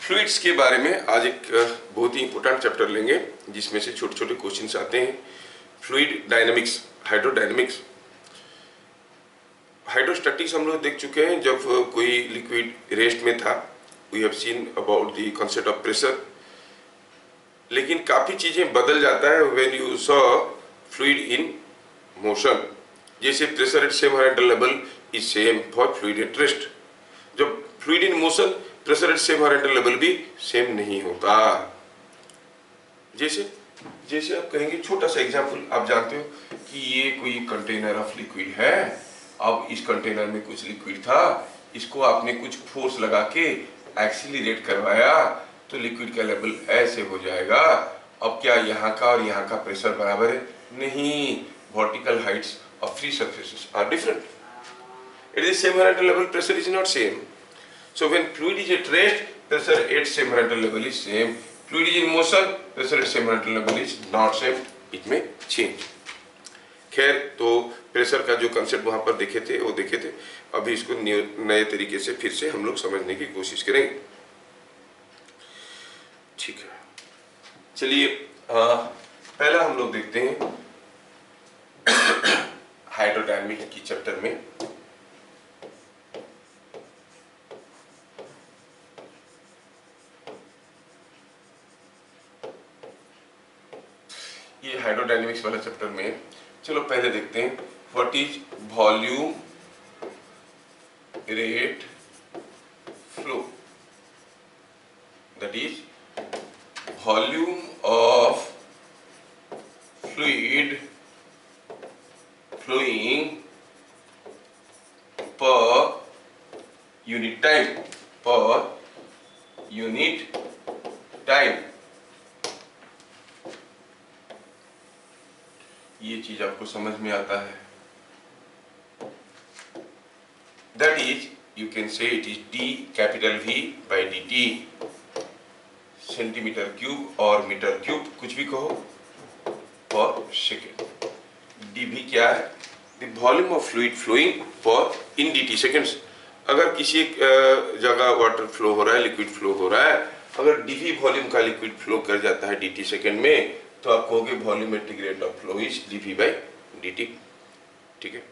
Fluids के बारे में आज एक बहुत ही इंपॉर्टेंट चैप्टर लेंगे जिसमें से छोटे छोटे क्वेश्चंस आते हैं। Fluid dynamics, hydrodynamics. हाइड्रोस्टैटिक्स हम लोग देख चुके हैं, जब कोई लिक्विड रेस्ट में था। We have seen about the concept of pressure. लेकिन काफ़ी चीज़ें बदल जाता है when you saw fluid in motion. जैसे pressure at same horizontal level is same for fluid at rest. जब fluid in motion, pressure at same horizontal level भी same नहीं होता। जैसे आप कहेंगे, छोटा सा एग्जांपल, आप जानते हो कि ये कोई कंटेनर ऑफ लिक्विड है। अब इस कंटेनर में कुछ लिक्विड था, इसको आपने कुछ फोर्स लगा के एक्सीलरेट करवाया तो लिक्विड का लेवल ऐसे हो जाएगा। अब क्या यहाँ का और यहाँ का प्रेशर बराबर है? नहीं, vertical heights of free surfaces are different. It is same horizontal level, pressure is not same. So when fluid is at rest, pressure at same horizontal level is same. Fluid is in motion, pressure at same horizontal level is not same. It may change. खैर, तो pressure का जो concept वहाँ पर देखे थे। अभी इसको नए तरीके से फिर से हम लोग समझने की कोशिश करेंगे। ठीक है, चलिए पहला हम लोग देखते हैं हाइड्रोडायनामिक्स की चैप्टर में। ये हाइड्रोडायनामिक्स वाला चैप्टर में, चलो पहले देखते हैं what is volume rate flow. That is volume of fluid flowing per unit time. ये चीज आपको समझ में आता है। That is, you can say it is d capital V by dt, centimetre cube और मीटर क्यूब, कुछ भी कहो, पर सेकेंड। dV क्या है? The volume of fluid flowing per in dt seconds. अगर किसी एक जगह वाटर फ्लो हो रहा है, लिक्विड फ्लो हो रहा है, अगर dV वॉल्यूम का लिक्विड फ्लो कर जाता है dt सेकेंड में, तो आप कहोगे volumetric rate of flow is dV by dt। ठीक है।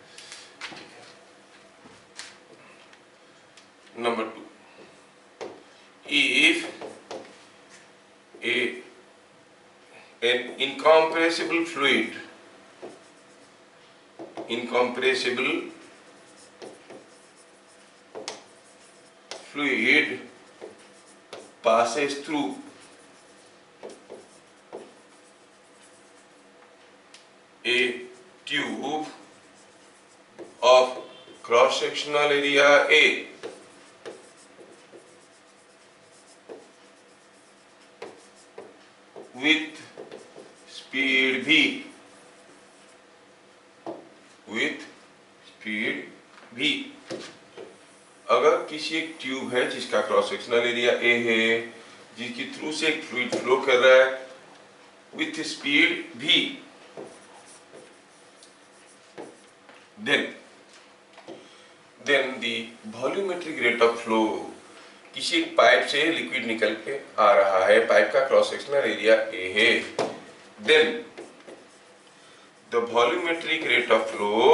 Number 2, if an incompressible fluid passes through a tube of cross-sectional area A with speed V, अगर किसी एक ट्यूब है जिसका क्रॉस सेक्शनल एरिया A है, जिसके थ्रू से एक फ्लूइड फ्लो कर रहा है with speed V, then the volumetric rate of flow, किसी एक पाइप से लिक्विड निकल के आ रहा है, पाइप का क्रॉस सेक्शनल एरिया A है, then the volumetric rate of flow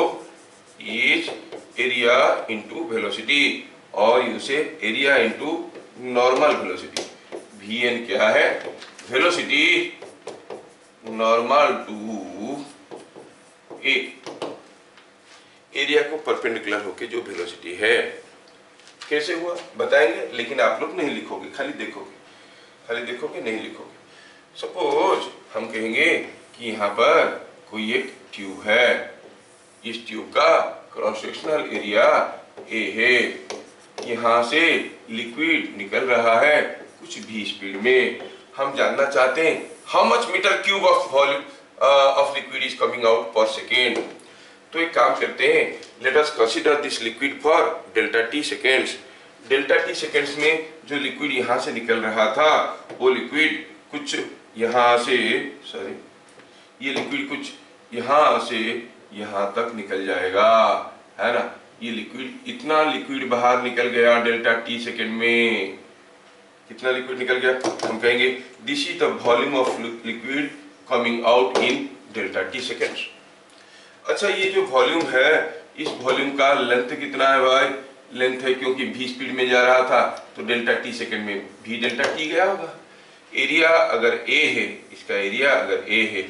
is area into velocity, और इनसे area into normal velocity. Vn क्या है? Velocity normal to A, area को परपेंडिकुलर होके जो वेलोसिटी है। कैसे हुआ बताएंगे, लेकिन आप लोग नहीं लिखोगे, खाली देखोगे नहीं लिखोगे। सपोज हम कहेंगे कि यहाँ पर कोई एक ट्यूब है, इस ट्यूब का क्रॉस सेक्शनल एरिया A है, यहाँ से लिक्विड निकल रहा है कुछ भी स्पीड में। हम जानना चाहते हैं how much metre cube of volume of liquid is coming out per second. तो एक काम करते हैं, let us consider this liquid for delta t seconds. Delta t seconds में जो लिक्विड यहाँ से निकल रहा था, वो लिक्विड कुछ यहाँ से, ये लिक्विड कुछ यहाँ से यहाँ तक निकल जाएगा, है ना। ये लिक्विड, इतना लिक्विड बाहर निकल गया डेल्टा टी सेकेंड में। कितना लिक्विड निकल गया? हम कहेंगे this is the volume of liquid coming out in delta t seconds. अच्छा, ये जो वॉल्यूम है, इस वॉल्यूम का लेंथ कितना है भाई? लेंथ है, क्योंकि v स्पीड में जा रहा था तो डेल्टा टी सेकेंड में v डेल्टा टी गया होगा। एरिया अगर a है, इसका एरिया अगर a है,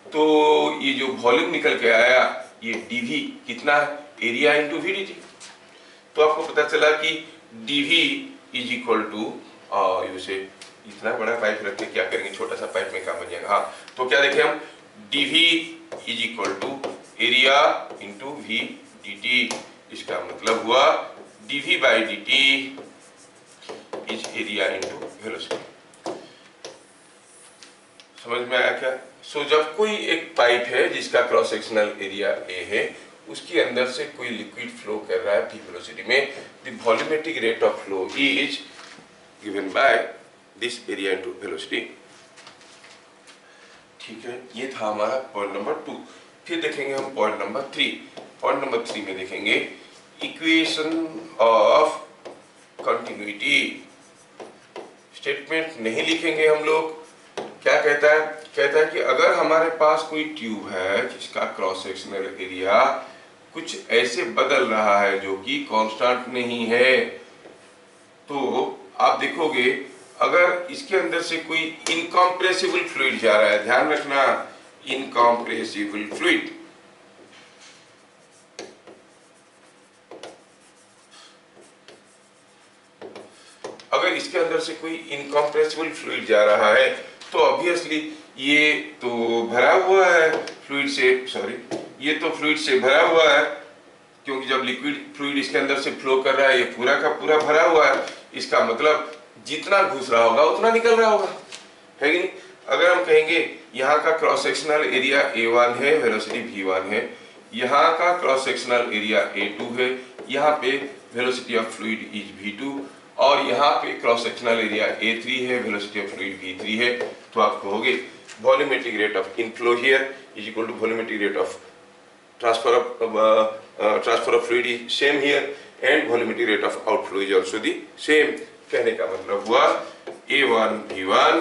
तो ये जो वॉल्यूम निकल के आया ये dv कितना है? Area into v d t. तो आपको पता चला कि dv इज इक्वल टू, उसे इतना बड़ा पाइप रख के क्या करेंगे, छोटा सा पाइप में काम बन जाएगा। हाँ, तो क्या देखें हम, dv is equal to area into v d t. इसका मतलब हुआ dv by d t is area into velocity. समझ में आया क्या? सो जब कोई एक पाइप है जिसका क्रॉस सेक्शनल एरिया a है, उसके अंदर से कोई लिक्विड फ्लो कर रहा है v वेलोसिटी में, the volumetric rate of flow is given by this area into velocity. ठीक है, ये था हमारा पॉइंट नंबर 2। फिर देखेंगे हम पॉइंट नंबर 3। पॉइंट नंबर 3 में देखेंगे इक्वेशन ऑफ कंटिन्यूटी। स्टेटमेंट नहीं लिखेंगे हम लोग। क्या कहता है? कहता है कि अगर हमारे पास कोई ट्यूब है जिसका क्रॉस सेक्शनल एरिया कुछ ऐसे बदल रहा है जो कि कांस्टेंट नहीं है, तो आप देखोगे अगर इसके अंदर से कोई इनकॉम्प्रेसिबल फ्लूइड जा रहा है, ध्यान रखना, इनकॉम्प्रेसिबल फ्लूइड, अगर इसके अंदर से कोई इनकॉम्प्रेसिबल फ्लूइड जा रहा है तो ऑब्वियसली ये तो भरा हुआ है फ्लूइड से, ये तो फ्लूइड से भरा हुआ है, क्योंकि जब लिक्विड फ्लूइड इसके अंदर से फ्लो कर रहा है ये पूरा का पूरा भरा हुआ है। इसका मतलब जितना घुस रहा होगा उतना निकल रहा होगा, है कि नहीं? अगर हम कहेंगे यहाँ का क्रॉस सेक्शनल एरिया A1 है, वेलोसिटी V1 है, यहाँ का क्रॉस सेक्शनल एरिया A2 है, यहाँ पे velocity of fluid is V2, और यहाँ पे क्रॉस सेक्शनल एरिया A3 है, वेलोसिटी ऑफ फ्लूइड V3 है, तो आप कहोगे volumetric rate of inflow here is equal to volumetric rate of transfer of fluid is same here, and volumetric rate of outflow is also the same. कहने का मतलब हुआ A1 V1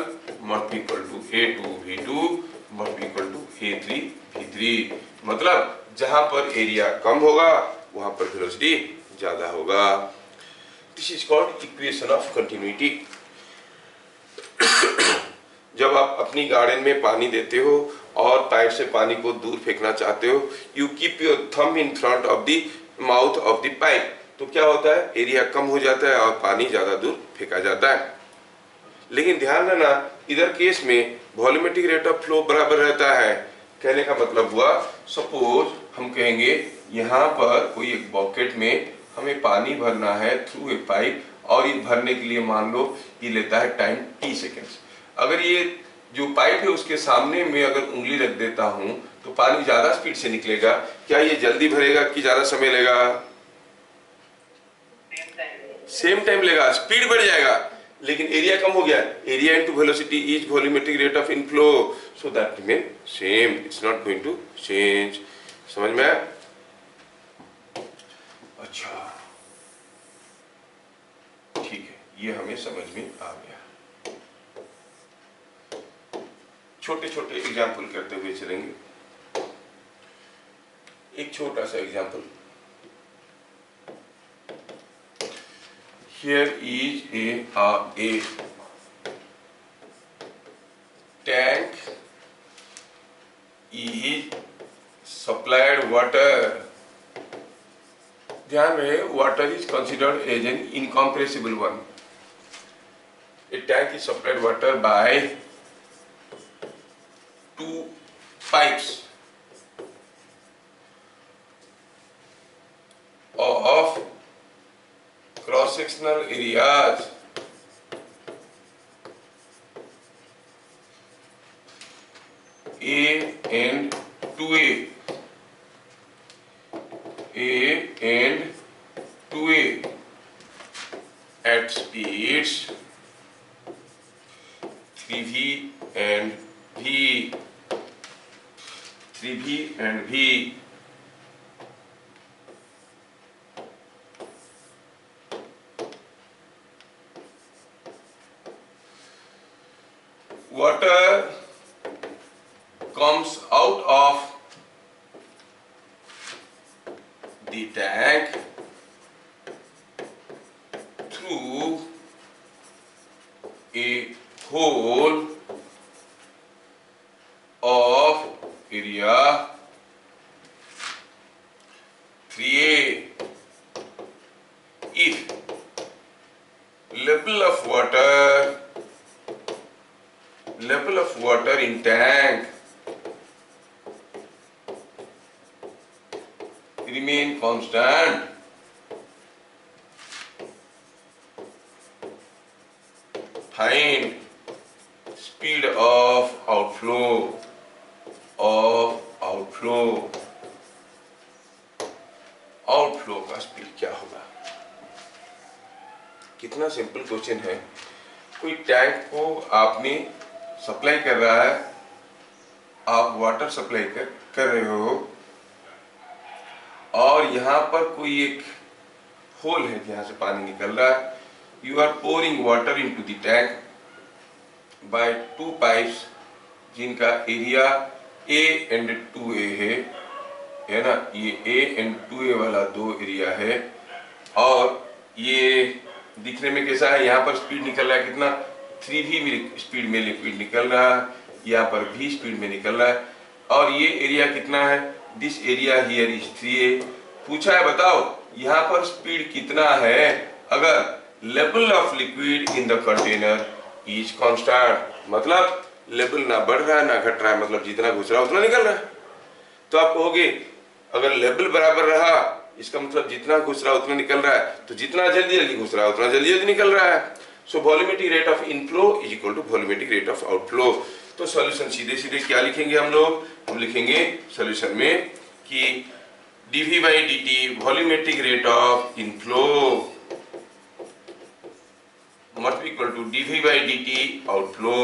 must be equal to A2 V2 must be equal to A3 V3। मतलब जहां पर area कम होगा वहां पर वेलोसिटी ज्यादा होगा। This is called equation of continuity. जब आप अपनी गार्डन में पानी देते हो और पाइप से पानी को दूर फेंकना चाहते हो, you keep your thumb in front of the mouth of the pipe, तो क्या होता है, एरिया कम हो जाता है और पानी ज्यादा दूर फेंका जाता है। लेकिन ध्यान रखना, इधर केस में वॉल्यूमेट्रिक रेट ऑफ फ्लो बराबर रहता है। कहने का मतलब हुआ, सपोज हम कहेंगे यहाँ पर कोई एक बकेट में हमें पानी भरना है थ्रू ए पाइप, और ये भरने के लिए मान लो ये लेता है टाइम t सेकेंड्स। अगर ये जो पाइप है उसके सामने में अगर उंगली रख देता हूं तो पानी ज्यादा स्पीड से निकलेगा। क्या ये जल्दी भरेगा कि ज्यादा समय लेगा? सेम टाइम लेगा, स्पीड बढ़ जाएगा, लेकिन एरिया कम हो गया। Area into velocity is volumetric rate of inflow, so that remain same, it's not going to change. समझ में आया? अच्छा, ठीक है, ये हमें समझ में आ गया। छोटे छोटे एग्जाम्पल करते हुए चलेंगे। एक छोटा सा example, here is a tank is supplied water। ध्यान रहे, water is considered as an incompressible one। A tank is supplied water by 2 pipes of cross-sectional areas A and 2A, A and 2A at speeds 3V and V, 3V and V, water comes out of the tank through a hole of area 3A if level of water in tank remain constant, find speed of outflow का speed क्या होगा। कितना simple question है। कोई tank को आपने supply कर रहा है, आप वाटर सप्लाई कर रहे हो और यहाँ पर कोई एक होल है जहाँ से पानी निकल रहा है। You are pouring water into the tank by 2 pipes जिनका एरिया A एंड 2A है ना। ये A एंड 2A वाला 2 एरिया है और ये दिखने में कैसा है, यहाँ पर स्पीड निकल रहा है कितना 3V स्पीड में लिक्विड निकल रहा है, यहाँ पर V स्पीड में निकल रहा है और ये एरिया कितना है, this area here is 3A। पूछा है बताओ यहाँ पर स्पीड कितना है अगर level of liquid in the container is constant, मतलब लेवल ना बढ़ रहा है ना घट रहा है, मतलब जितना घुस रहा है उतना निकल रहा है। तो आप कहोगे अगर लेवल बराबर रहा इसका मतलब जितना घुस रहा है उतना निकल रहा है, तो जितना जल्दी जल्दी घुस रहा है उतना जल्दी जल्दी निकल रहा है। So volumetric rate of inflow is equal to volumetric rate of outflow. तो सॉल्यूशन सीधे सीधे क्या लिखेंगे हम लोग, हम लिखेंगे सॉल्यूशन में कि dV by dt volumetric rate of inflow must be equal to dV by dt outflow.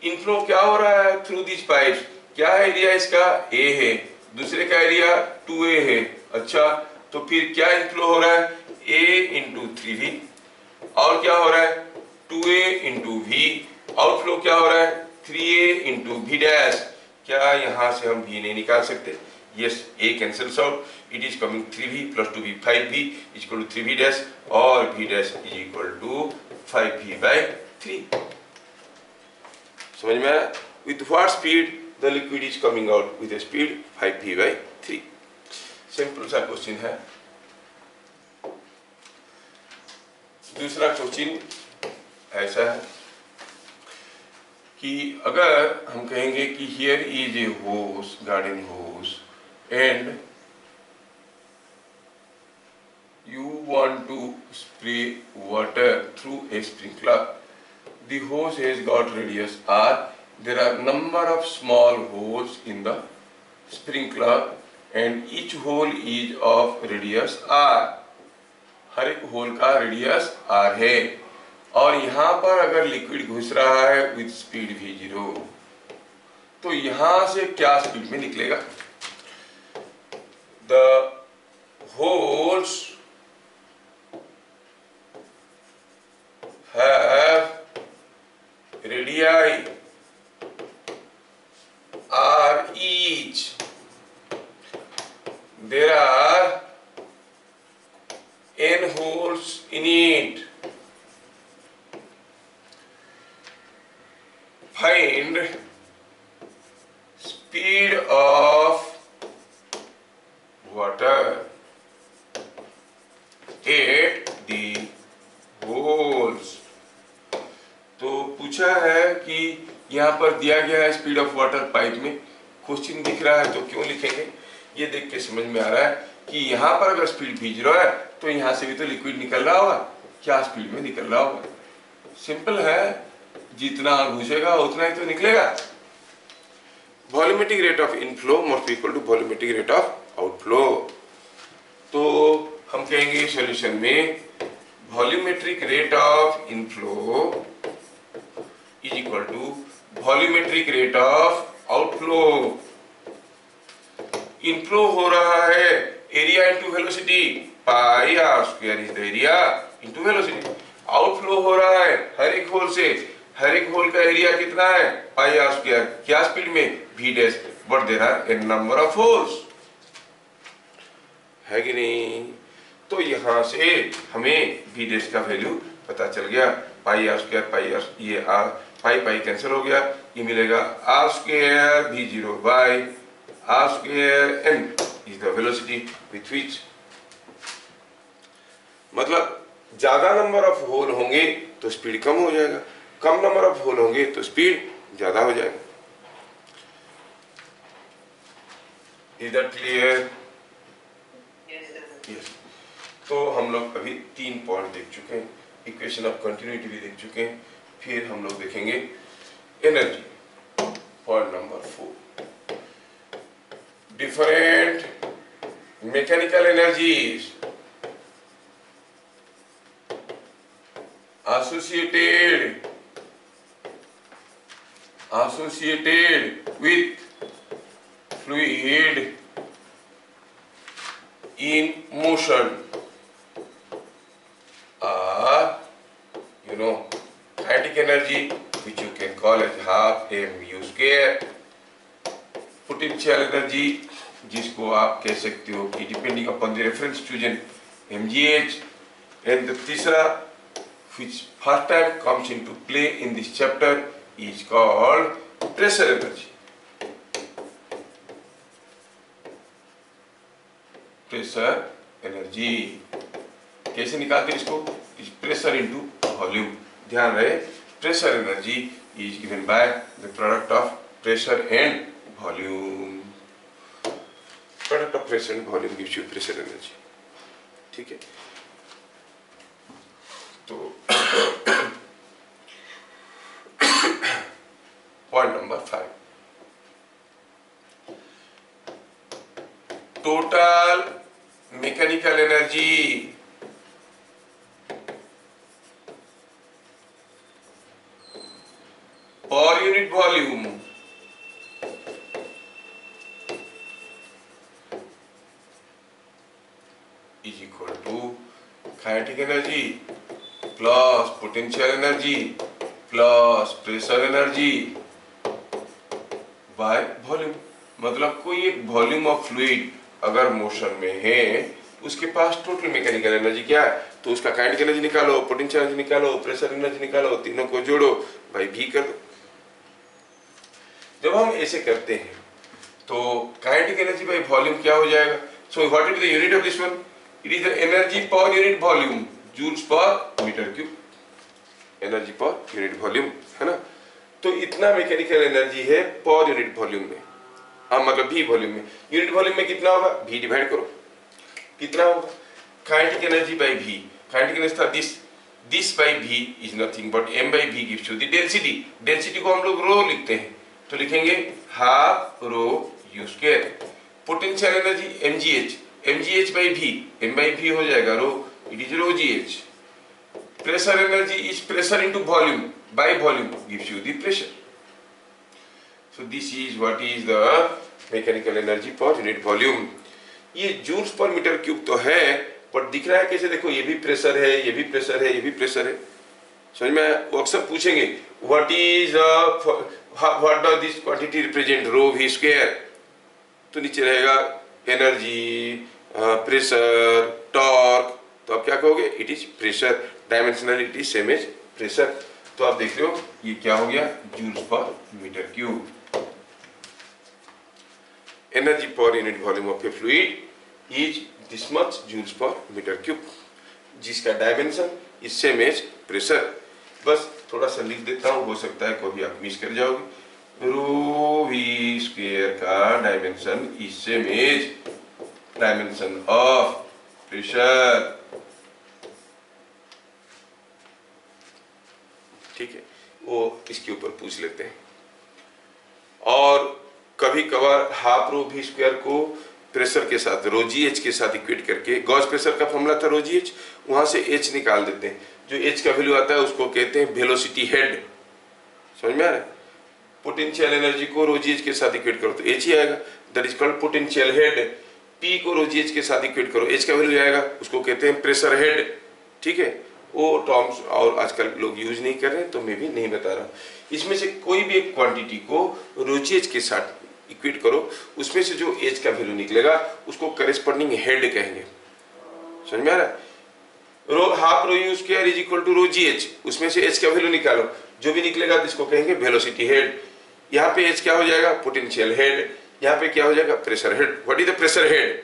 Inflow क्या हो रहा है थ्रू दिस पाइप्स, क्या एरिया इसका A है, दूसरे का एरिया 2A है। अच्छा तो फिर क्या इनफ्लो हो रहा है A इंटू 3V और क्या हो रहा है 2A इंटू V। आउटफ्लो क्या हो रहा है 3A इंटू V डैश। क्या यहाँ से हम V नहीं निकाल सकते, yes A cancels out, it is coming 3V plus 2V 5V is equal to 3V dash और V dash is equal to 5V by 3। समझ में आया। With what speed the liquid is coming out, with speed 5V by 3। Simple सा question है। दूसरा question ऐसा है कि अगर हम कहेंगे कि हियर इज ए होस, गार्डन होस and you want to spray water through a sprinkler. The hose has got radius R. There are number of small holes in the sprinkler and each hole is of radius R. हर एक whole का radius R है और यहाँ पर अगर liquid घुस रहा है विथ स्पीड V0 तो यहाँ से क्या स्पीड में निकलेगा। The holes have radii are each. There are n holes in it. Find speed of water at the holes। तो पूछा है कि यहाँ पर दिया गया है स्पीड ऑफ वाटर पाइप में, क्वेश्चन दिख रहा है तो क्यों लिखेंगे, ये देख के समझ में आ रहा है कि यहाँ पर अगर स्पीड V0 है तो यहाँ से भी तो लिक्विड निकल रहा होगा, क्या स्पीड में निकल रहा होगा। सिंपल है, जितना घुसेगा उतना ही तो निकलेगा। Volumetric rate of inflow must be equal to volumetric rate of outflow. तो हम कहेंगे सॉल्यूशन में volumetric rate of inflow is equal to volumetric rate of outflow. Inflow हो रहा है area into velocity, pi r square is the area into velocity. Outflow हो रहा है हर एक होल से, हर एक होल का एरिया कितना है पाई आर स्क्वायर, क्या स्पीड में v dash, but there are n number of holes, है कि नहीं। तो यहां से हमें v डैश का वैल्यू पता चल गया, pi r square, pi r, ये आर पाई पाई कैंसिल हो गया, ये मिलेगा r square v0 by r square n is the velocity with which, मतलब ज्यादा नंबर ऑफ होल होंगे तो स्पीड कम हो जाएगा, कम नंबर ऑफ होल होंगे तो स्पीड ज्यादा हो जाएगा। Is that clear? यस। तो हम लोग अभी 3 पॉइंट देख चुके हैं, इक्वेशन ऑफ कंटिन्यूटी भी देख चुके हैं, फिर हम लोग देखेंगे energy, point number 4, different mechanical energies associated with fluid in motion are, kinetic energy, which you can call as half mu square, potential energy, जिसको आप कह सकते हो कि depending upon the reference chosen mgh, and the तीसरा which first time comes into play in this chapter is called pressure energy. Pressure energy कैसे निकालते हैं इसको? is pressure into volume. ध्यान रहे, pressure energy is given by the product of pressure and volume. Product of pressure and volume gives you pressure energy. ठीक है, तो point number 5, total mechanical energy per unit volume is equal to kinetic energy plus potential energy plus pressure energy by volume. मतलब कोई एक volume of fluid अगर motion में है, उसके पास टोटल मैकेनिकल एनर्जी क्या है, तो उसका काइनेटिक एनर्जी निकालो, पोटेंशियल एनर्जी निकालो, प्रेशर एनर्जी निकालो, तीनों को जोड़ो, भाई भी कर दो। जब हम ऐसे करते हैं तो काइनेटिक एनर्जी बाय वॉल्यूम क्या हो जाएगा? So what is the unit of this one? It is the energy per unit volume, joules per metre cube, energy per unit volume, है ना। तो इतना मैकेनिकल एनर्जी है पर यूनिट वॉल्यूम में, मतलब भी वॉल्यूम में। यूनिट वॉल्यूम में कितना होगा? भी डिवाइड करो, कितना होगा? Kinetic energy by V, kinetic energy था this by V is nothing but m by v gives you the density. Density को हम लोग रो लिखते हैं, तो लिखेंगे half rho u square. Potential energy mgh by v, m by v हो जाएगा rho, it is rho gh। Pressure energy is pressure into volume, by volume gives you the pressure. So this is what is the mechanical energy per unit volume. ये joules per metre cube तो है, पर दिख रहा है कैसे? देखो, ये भी प्रेशर है, ये भी प्रेशर है, ये भी प्रेशर है, समझ में? वो अक्सर पूछेंगे what is what does this quantity represent, rho v square, तो नीचे रहेगा एनर्जी, प्रेशर, टॉर्क, तो आप क्या कहोगे? It is pressure, dimensional it is same as pressure. तो आप देख रहे हो ये क्या हो गया? Joules per metre cube. Energy per unit volume of a fluid is this much joules per metre cube, जिसका dimension is same as pressure. बस थोड़ा सा लिख देता हूँ, हो सकता है कभी आप मिस कर जाओगे। रो v स्क्वायर का dimension is same as dimension of pressure, ठीक है, वो इसके ऊपर पूछ लेते हैं। और कभी कभार हाफ रो v स्क्वायर को प्रेशर के साथ, रो जी एच के साथ इक्वेट करके, गॉस प्रेशर का फॉर्मूला था रो जी एच, वहां से एच निकाल देते हैं। जो एच का वैल्यू आता है उसको कहते हैं वेलोसिटी हेड, समझ में आ रहा है? पोटेंशियल एनर्जी को रो जी एच के साथ इक्वेट करो तो एच ही आएगा, that is called potential head. P को रो जी एच के साथ इक्वेट करो, एच का वैल्यू आएगा, उसको कहते हैं प्रेशर हेड, ठीक है। वो टर्म्स और आजकल लोग यूज नहीं कर रहे हैं, तो मैं भी नहीं बता रहा हूँ। इसमें से कोई भी एक क्वांटिटी को रोचेज के साथ इक्वेट करो, उसमें से जो एज का वैल्यू निकलेगा उसको करेस्पॉन्डिंग हेड कहेंगे। समझ में आ रहा है? Rho half rho u square is equal to rho g h, उसमें से एच का वैल्यू निकालो, जो भी निकलेगा इसको कहेंगे वेलोसिटी हेड। यहाँ पे एच क्या हो जाएगा? Potential head. यहाँ पे क्या हो जाएगा? Pressure head. What is the pressure head?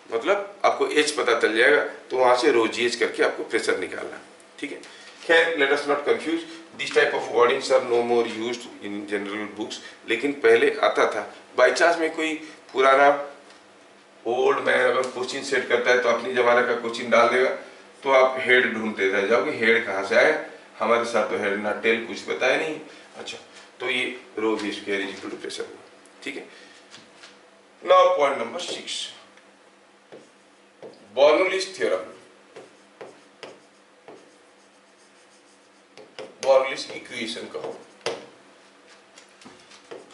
मतलब आपको एच पता चल जाएगा, तो वहां से रो जी एच करके आपको प्रेशर निकालना। ठीक है, खैर let us not confuse, this type of wordings are no more used in general books, लेकिन पहले आता था। बाई चांस में कोई पुराना ओल्ड मैन अगर क्वेश्चन सेट करता है तो अपनी जमाने का क्वेश्चन डाल देगा, तो आप हेड ढूंढते रह जाओगे, हेड कहाँ से आया? हमारे साथ तो हेड ना टेल कुछ बताया नहीं। अच्छा, तो ये rho v square is equal to pressure हुआ। ठीक है, now point number 6, Bernoulli's theorem, Bernoulli's equation कहो।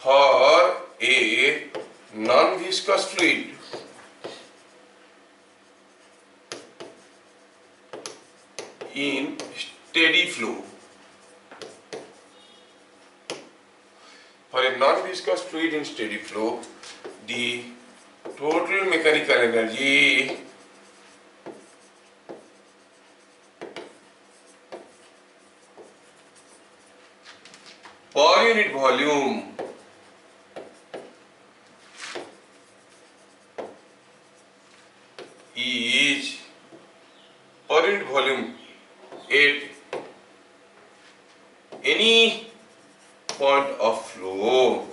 For a non viscous fluid in steady flow, for a non-viscous fluid in steady flow, the total mechanical energy per unit volume is per unit volume at any point of flow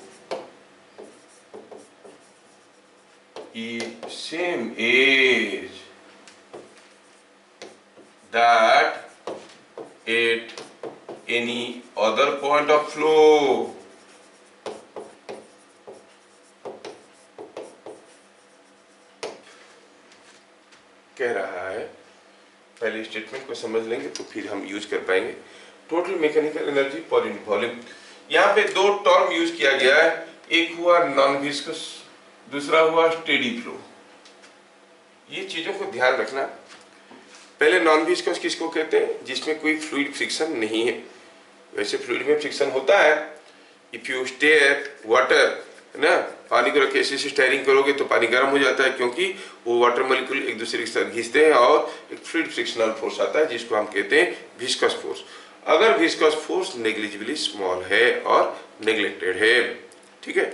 is same as that at any other point of flow. कह रहा है, पहले statement को समझ लेंगे तो फिर हम यूज कर पाएंगे। Total mechanical energy per unit volume, यहाँ पे दो टर्म यूज किया गया है, एक हुआ नॉन विस्कस, दूसरा हुआ स्टेडी फ्लो। ये चीजों को ध्यान रखना। पहले नॉन विस्कस किसको कहते हैं? जिसमें कोई फ्लूइड फ्रिक्शन नहीं है। वैसे फ्लूइड में फ्रिक्शन होता है, इफ यू स्टेयर वाटर, है ना, पानी को रख के ऐसे स्टेयरिंग करोगे तो पानी गर्म हो जाता है, क्योंकि वो वाटर मॉलिक्यूल एक दूसरे के साथ घिसते हैं और एक फ्लूइड फ्रिक्शनल फोर्स आता है, जिसको हम कहते हैं विस्कस फोर्स। अगर विस्कस फोर्स नेग्लिजिबली स्मॉल है और नेग्लेक्टेड है, ठीक है।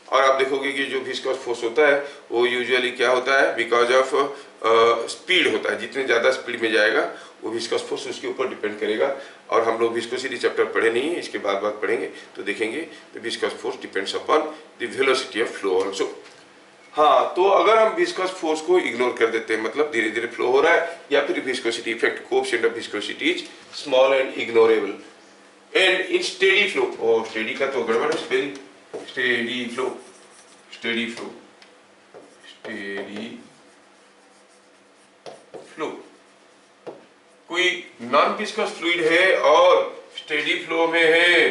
और आप देखोगे कि जो विस्कस फोर्स होता है वो यूजुअली क्या होता है? बिकॉज ऑफ स्पीड होता है। जितने ज़्यादा स्पीड में जाएगा वो विस्कस फोर्स उसके ऊपर डिपेंड करेगा। और हम लोग विस्कोसिटी चैप्टर पढ़े नहीं है, इसके बाद पढ़ेंगे तो देखेंगे the viscous force depends upon the velocity of flow also. हाँ, तो अगर हम विस्कस फोर्स को इग्नोर कर देते हैं, मतलब धीरे धीरे फ्लो हो रहा है, या फिर viscosity effect, coefficient of viscosity is small and ignorable, and in steady flow, oh steady का तो गड़बड़ है spelling, steady flow, steady flow, steady flow. कोई नॉन विस्कस फ्लूइड है और स्टेडी फ्लो में है,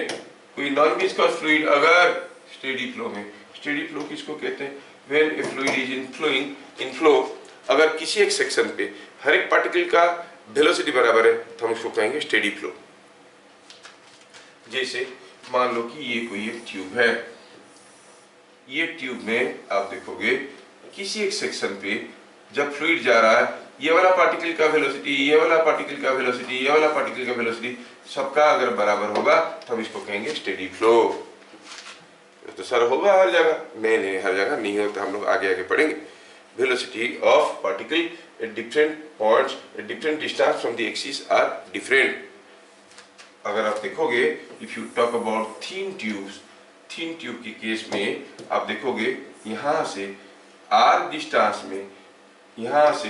कोई नॉन विस्कस फ्लूइड अगर स्टेडी फ्लो में, स्टेडी फ्लो किसको कहते हैं? When a fluid is in flow, अगर किसी एक सेक्शन पे हर एक पार्टिकल का वेलोसिटी बराबर है तो हम उसको कहेंगे स्टेडी फ्लो। जैसे मान लो कि ये कोई एक ट्यूब है, ये ट्यूब में आप देखोगे किसी एक सेक्शन पे जब फ्लूइड जा रहा है, ये वाला पार्टिकल का वेलोसिटी, ये वाला पार्टिकल का वेलोसिटी, ये वाला पार्टिकल का वेलोसिटी, सबका अगर बराबर होगा तो हम इसको कहेंगे स्टेडी फ्लो। तो सर होगा हर जगह? नहीं, हर जगह नहीं होता, हम लोग आगे आगे पढ़ेंगे। Velocity of particle at different points at different distance from the axis are different. अगर आप देखोगे, if you talk about thin tubes, thin tube के केस में आप देखोगे यहाँ से आर डिस्टेंस में, यहाँ से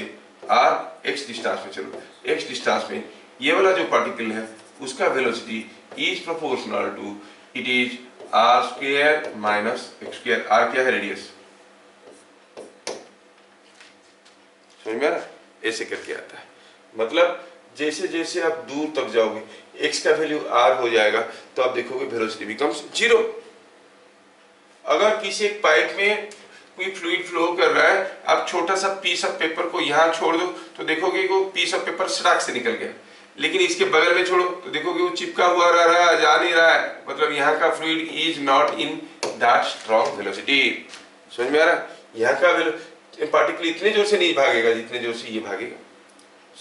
आर एक्स डिस्टेंस में, चलो एक्स डिस्टेंस में ये वाला जो पार्टिकल है उसका velocity is proportional to, it is r square minus x square. R क्या है? रेडियस। समझ में आ रहा? ऐसे करके आता है, मतलब जैसे जैसे आप दूर तक जाओगे एक्स का वैल्यू आर हो जाएगा तो आप देखोगे वेलोसिटी बिकम्स जीरो। अगर किसी एक पाइप में कोई फ्लूइड फ्लो कर रहा है, आप छोटा सा पीस ऑफ पेपर को यहाँ छोड़ दो तो देखोगे वो पीस ऑफ पेपर सड़क से निकल गया। लेकिन इसके बगल में छोड़ो तो देखो कि वो चिपका हुआ रह रहा है, जा नहीं रहा है, मतलब यहाँ का fluid is not in that strong velocity. समझ में आ रहा है? यहाँ का पार्टिकल इतने जोर से नहीं भागेगा जितने जोर से ये भागेगा।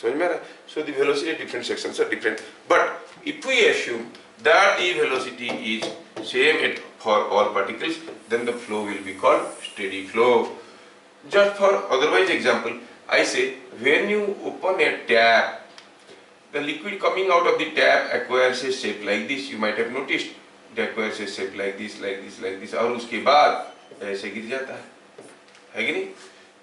समझ में आ रहा है? So the velocity different sections are different, but if we assume that the velocity is same for all particles, then the flow will be called steady flow. Just for otherwise example, I say when you open a tap, the liquid coming out of the tap acquires a shape like this. You might have noticed it acquires a shape like this, like this, like this, और उसके बाद ऐसे गिर जाता है कि नहीं?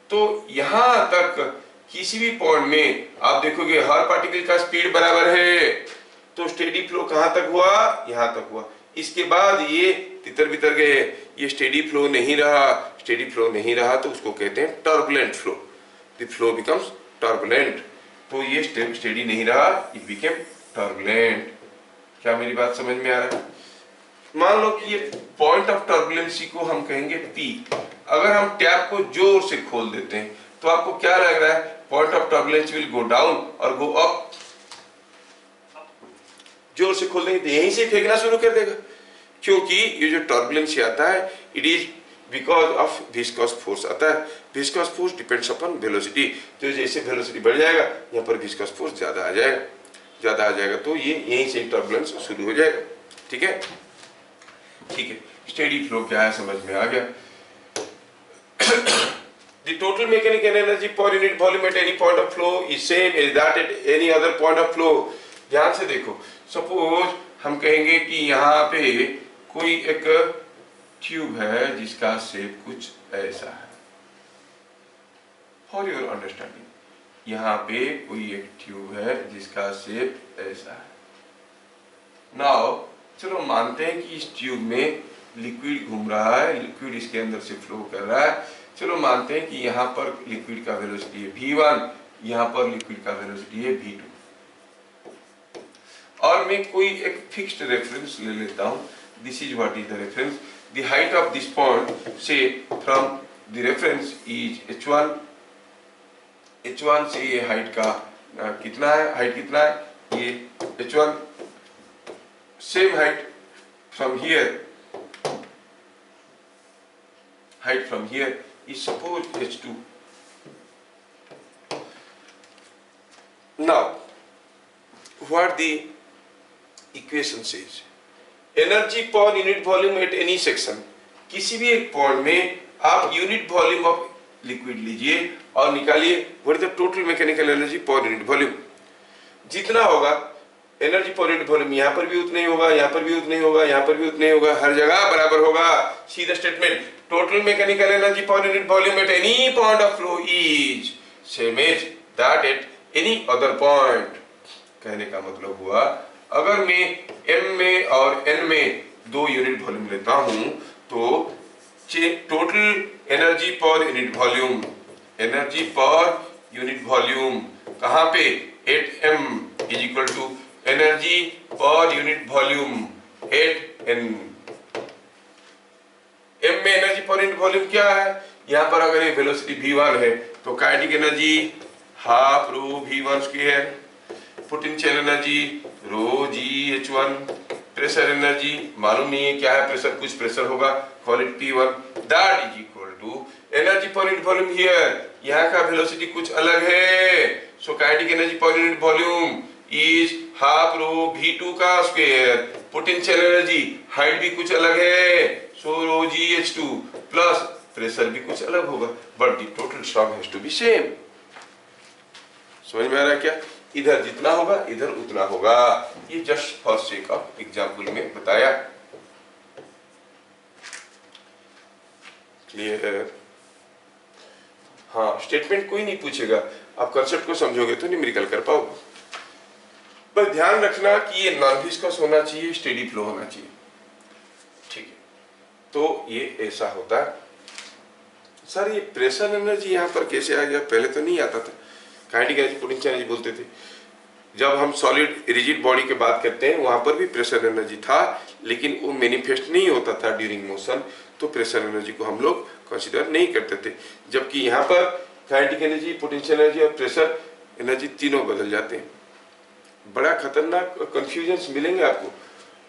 तो यहाँ तक किसी भी पॉइंट में आप देखोगे हर पार्टिकल का स्पीड बराबर है, तो स्टेडी फ्लो कहाँ तक हुआ? यहाँ तक हुआ। इसके बाद ये तितर बितर गए, ये स्टेडी फ्लो नहीं रहा, स्टेडी फ्लो नहीं रहा तो उसको कहते हैं turbulent flow. The flow becomes turbulent. तो ये स्टेडी नहीं रहा, इट बिकेम टर्बुलेंट। क्या मेरी बात समझ में आ रहा है? मान लो कि ये पॉइंट ऑफ टर्बुलेंसी को हम कहेंगे P। अगर हम टैप को जोर से खोल देते हैं तो आपको क्या लग रहा है? Point of turbulence will go down और गो अप। जोर से खोल देंगे तो यहीं से फेंकना शुरू कर देगा, क्योंकि ये जो टर्बुलेंस आता है it is because of viscous force आता है। Viscous force depends upon velocity. तो जैसे वेलोसिटी बढ़ जाएगा यहाँ पर विस्कस फोर्स ज्यादा आ जाएगा, तो ये यहीं से टर्बुलेंस शुरू हो जाएगा। ठीक है, ठीक है। स्टेडी फ्लो क्या है समझ में आ गया। The total mechanical energy per unit volume at any point of flow is same as that at any other point of flow। ध्यान से देखो, सपोज हम कहेंगे कि यहाँ पे कोई एक ट्यूब है जिसका शेप कुछ ऐसा है। फॉर योर अंडरस्टैंडिंग, यहाँ पे कोई एक ट्यूब है जिसका शेप ऐसा है। नाउ चलो मानते हैं कि इस ट्यूब में लिक्विड घूम रहा है, लिक्विड इसके अंदर से फ्लो कर रहा है। चलो मानते हैं कि यहाँ पर लिक्विड का वेलोसिटी है v1, यहाँ पर लिक्विड का वेलोसिटी है v2, और मैं कोई एक फिक्स्ड रेफरेंस ले लेता हूँ। This is what is the reference. The height of this point से from the reference is h1। h1 से ये हाइट का कितना है? हाइट कितना है? ये h1। Same height from here, height from here is suppose h2. Now what the equation says, energy per unit volume at any section। किसी भी एक पॉइंट में आप यूनिट वॉल्यूम ऑफ लिक्विड लीजिए और निकालिए what is the total mechanical energy per unit volume. जितना होगा एनर्जी पर यूनिट वॉल्यूम, यहाँ पर भी उतना ही होगा, यहाँ पर भी उतना ही होगा, यहाँ पर भी उतना ही होगा, हर जगह बराबर होगा। See the statement, total mechanical energy per unit volume at any point of flow is same as that at any other point. कहने का मतलब हुआ अगर मैं m में और n में 2 यूनिट वॉल्यूम लेता हूं तो total energy per unit volume, energy per unit volume कहां पे? At m is equal to energy per unit volume at n। m में एनर्जी पर यूनिट वॉल्यूम क्या है? यहाँ पर अगर ये वेलोसिटी v1 है तो kinetic energy half rho v1 square, potential energy rho g h1, pressure energy मालूम नहीं है क्या है प्रेशर, कुछ प्रेशर होगा, call it p1, that is equal to energy per unit volume here. यहाँ का वेलोसिटी कुछ अलग है, so kinetic energy per unit volume is half rho v2 का स्क्वायर, पोटेंशियल एनर्जी हाइट भी कुछ अलग है, सो रो जी h2 प्लस प्रेशर भी कुछ अलग होगा, but the total stroke has to be same. समझ में आ रहा है क्या? इधर जितना होगा इधर उतना होगा। ये just for sake of example में बताया। क्लियर? हाँ, स्टेटमेंट कोई नहीं पूछेगा, आप कंसेप्ट को समझोगे तो न्यूमेरिकल कर पाओगे। बस ध्यान रखना कि ये नॉन विस्कस होना चाहिए, स्टेडी फ्लो होना चाहिए। ठीक है, तो ये ऐसा होता है। सर ये प्रेशर एनर्जी यहाँ पर कैसे आ गया? पहले तो नहीं आता था। काइनेटिक एनर्जी, पोटेंशियल एनर्जी बोलते थे। जब हम सॉलिड रिजिड बॉडी की बात करते हैं वहां पर भी प्रेशर एनर्जी था, लेकिन वो मैनिफेस्ट नहीं होता था ड्यूरिंग मोशन, तो प्रेशर एनर्जी को हम लोग कंसीडर नहीं करते थे। जबकि यहाँ पर काइनेटिक एनर्जी, पोटेंशियल एनर्जी और प्रेशर एनर्जी तीनों बदल जाते हैं। बड़ा खतरनाक कंफ्यूजन मिलेंगे आपको।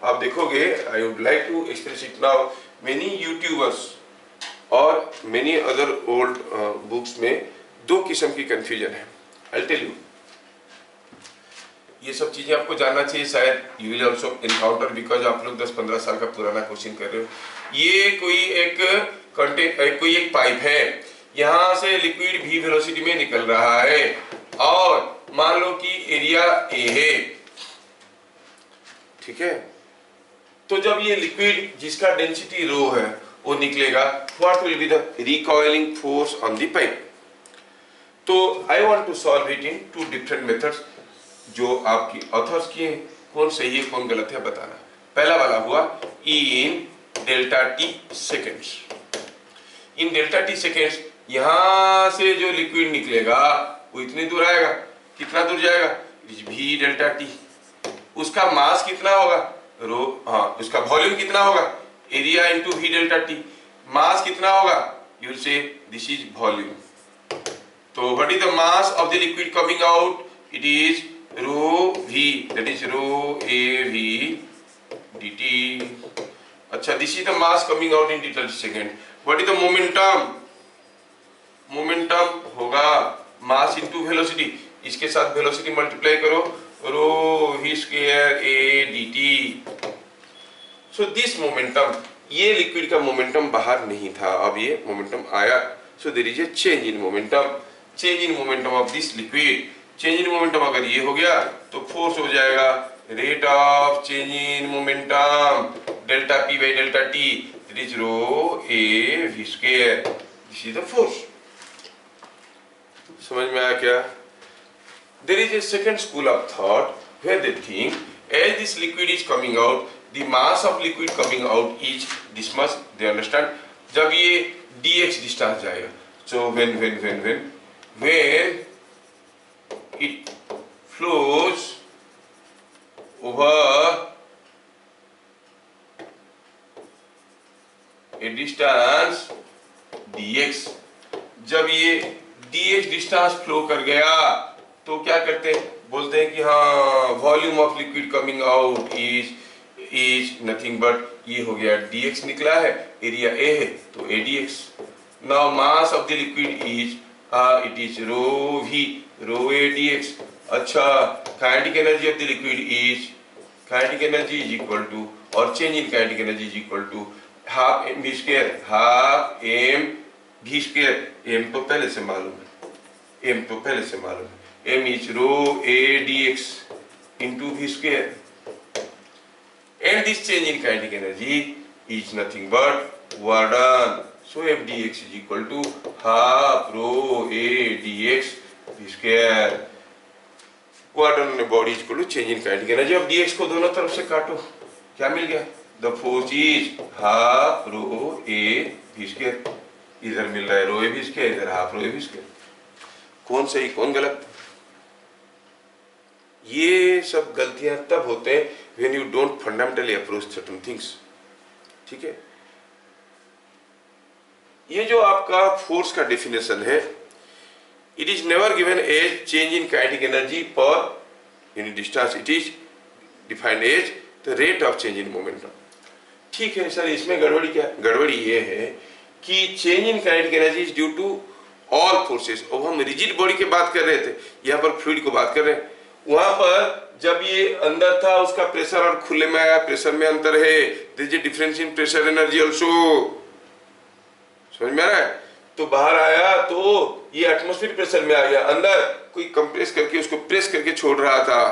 आप देखोगे, I would like to express it now, many YouTubers और मेनी अदर ओल्ड बुक्स में दो किस्म की कंफ्यूजन है। आई टेल यू, ये सब चीजें आपको जानना चाहिए, शायद you will also encounter, because आप लोग 10-15 साल का पुराना क्वेश्चन कर रहे हो। ये कोई एक पाइप है, यहाँ से लिक्विड भी वेलोसिटी में निकल रहा है और मान लो कि एरिया ए है, ठीक है। तो जब ये लिक्विड जिसका डेंसिटी रो है वो निकलेगा, what will be the recoiling force on the pipe. तो I want to solve it in 2 different methods, जो आपकी ऑथर्स किए, कौन सही है कौन गलत है बताना। पहला वाला हुआ इन डेल्टा टी सेकेंड्स। इन डेल्टा टी सेकेंड्स यहां से जो लिक्विड निकलेगा वो इतनी दूर आएगा, कितना दूर जाएगा, वी डेल्टा टी। उसका मास कितना होगा, रो, हाँ, उसका वॉल्यूम कितना होगा, area into v delta t. Mass कितना होगा, you will say this is volume. तो what is the mass of the liquid coming out, it is rho v, that is rho a v dt. अच्छा, this is the mass coming out in liter second. What is the momentum? Momentum होगा mass into velocity, इसके साथ velocity multiply करो, rho v square a dt. So this momentum, ये liquid का momentum बाहर नहीं था, अब ये momentum आया, so there is a change in momentum. Change in momentum of this liquid. Change in momentum अगर ये हो गया तो फोर्स हो जाएगा rate of change in momentum delta p by delta t, it is rho a v square, this is the force. समझ में आया क्या? There is a second school of thought where they think as this liquid is coming out, the mass of liquid coming out is this much, they understand. जब ये dx distance जाएगा, सो when it flows over a distance dx, जब ये dx distance flow कर गया तो क्या करते हैं, बोलते हैं कि हाँ volume of liquid coming out is nothing but, ये हो गया dx निकला है, एरिया a है तो a dx। Now mass of the liquid is it is rho v, rho a dx। अच्छा, kinetic energy of the liquid is, kinetic energy is equal to, और change in kinetic energy is equal to half m v square, half m v square. M तो पहले से मालूम है, M तो पहले से मालूम है, m is rho a dx into v square, and this change in kinetic energy is nothing but work done. So f dx is equal to half rho a dx v square. Work done on a body is equal to change in kinetic energy of dx को दोनों तरफ से काटो, क्या मिल गया, the force is half rho a v square। इधर मिल रहा है rho a v square, इधर half rho a v square। कौन सही कौन गलत? ये सब गलतियां तब होते हैं when you don't fundamentally approach certain things, ठीक है। ये जो आपका फोर्स का डेफिनेशन है, it is never given as change in kinetic energy per unit distance, it is defined as the rate of change in momentum. ठीक है sir, इसमें गड़बड़ी क्या? गड़बड़ी ये है कि change in kinetic energy is due to all forces. अब हम रिजिड बॉडी की बात कर रहे थे, यहाँ पर फ्लूइड को बात कर रहे हैं। वहां पर जब ये अंदर था उसका प्रेशर और खुले में आया, प्रेशर में अंतर है, there is a difference in pressure energy also. समझ में आ रहा है? तो बाहर आया तो ये एटमॉस्फेरिक प्रेशर में आ गया, अंदर कोई कंप्रेस करके उसको प्रेस करके छोड़ रहा था।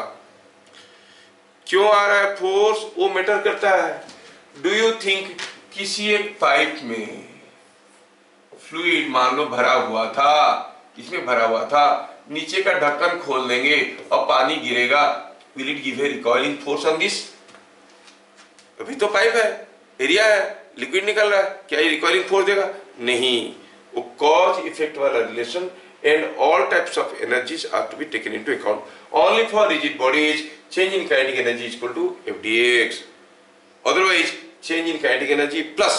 क्यों आ रहा है फोर्स, वो मैटर करता है। डू यू थिंक किसी एक पाइप में फ्लूइड मान लो भरा हुआ था, इसमें भरा हुआ था, नीचे का ढक्कन खोल देंगे और पानी गिरेगा, will it give a recoiling force on this? अभी तो पाइप है, एरिया है, लिक्विड निकल रहा है, क्या ये रिकॉइलिंग फोर्स देगा? नहीं। वो कॉज इफेक्ट वाला relation and all types of energies are to be taken into account. Only for rigid bodies change in kinetic energy is equal to f dx। Otherwise change in kinetic energy plus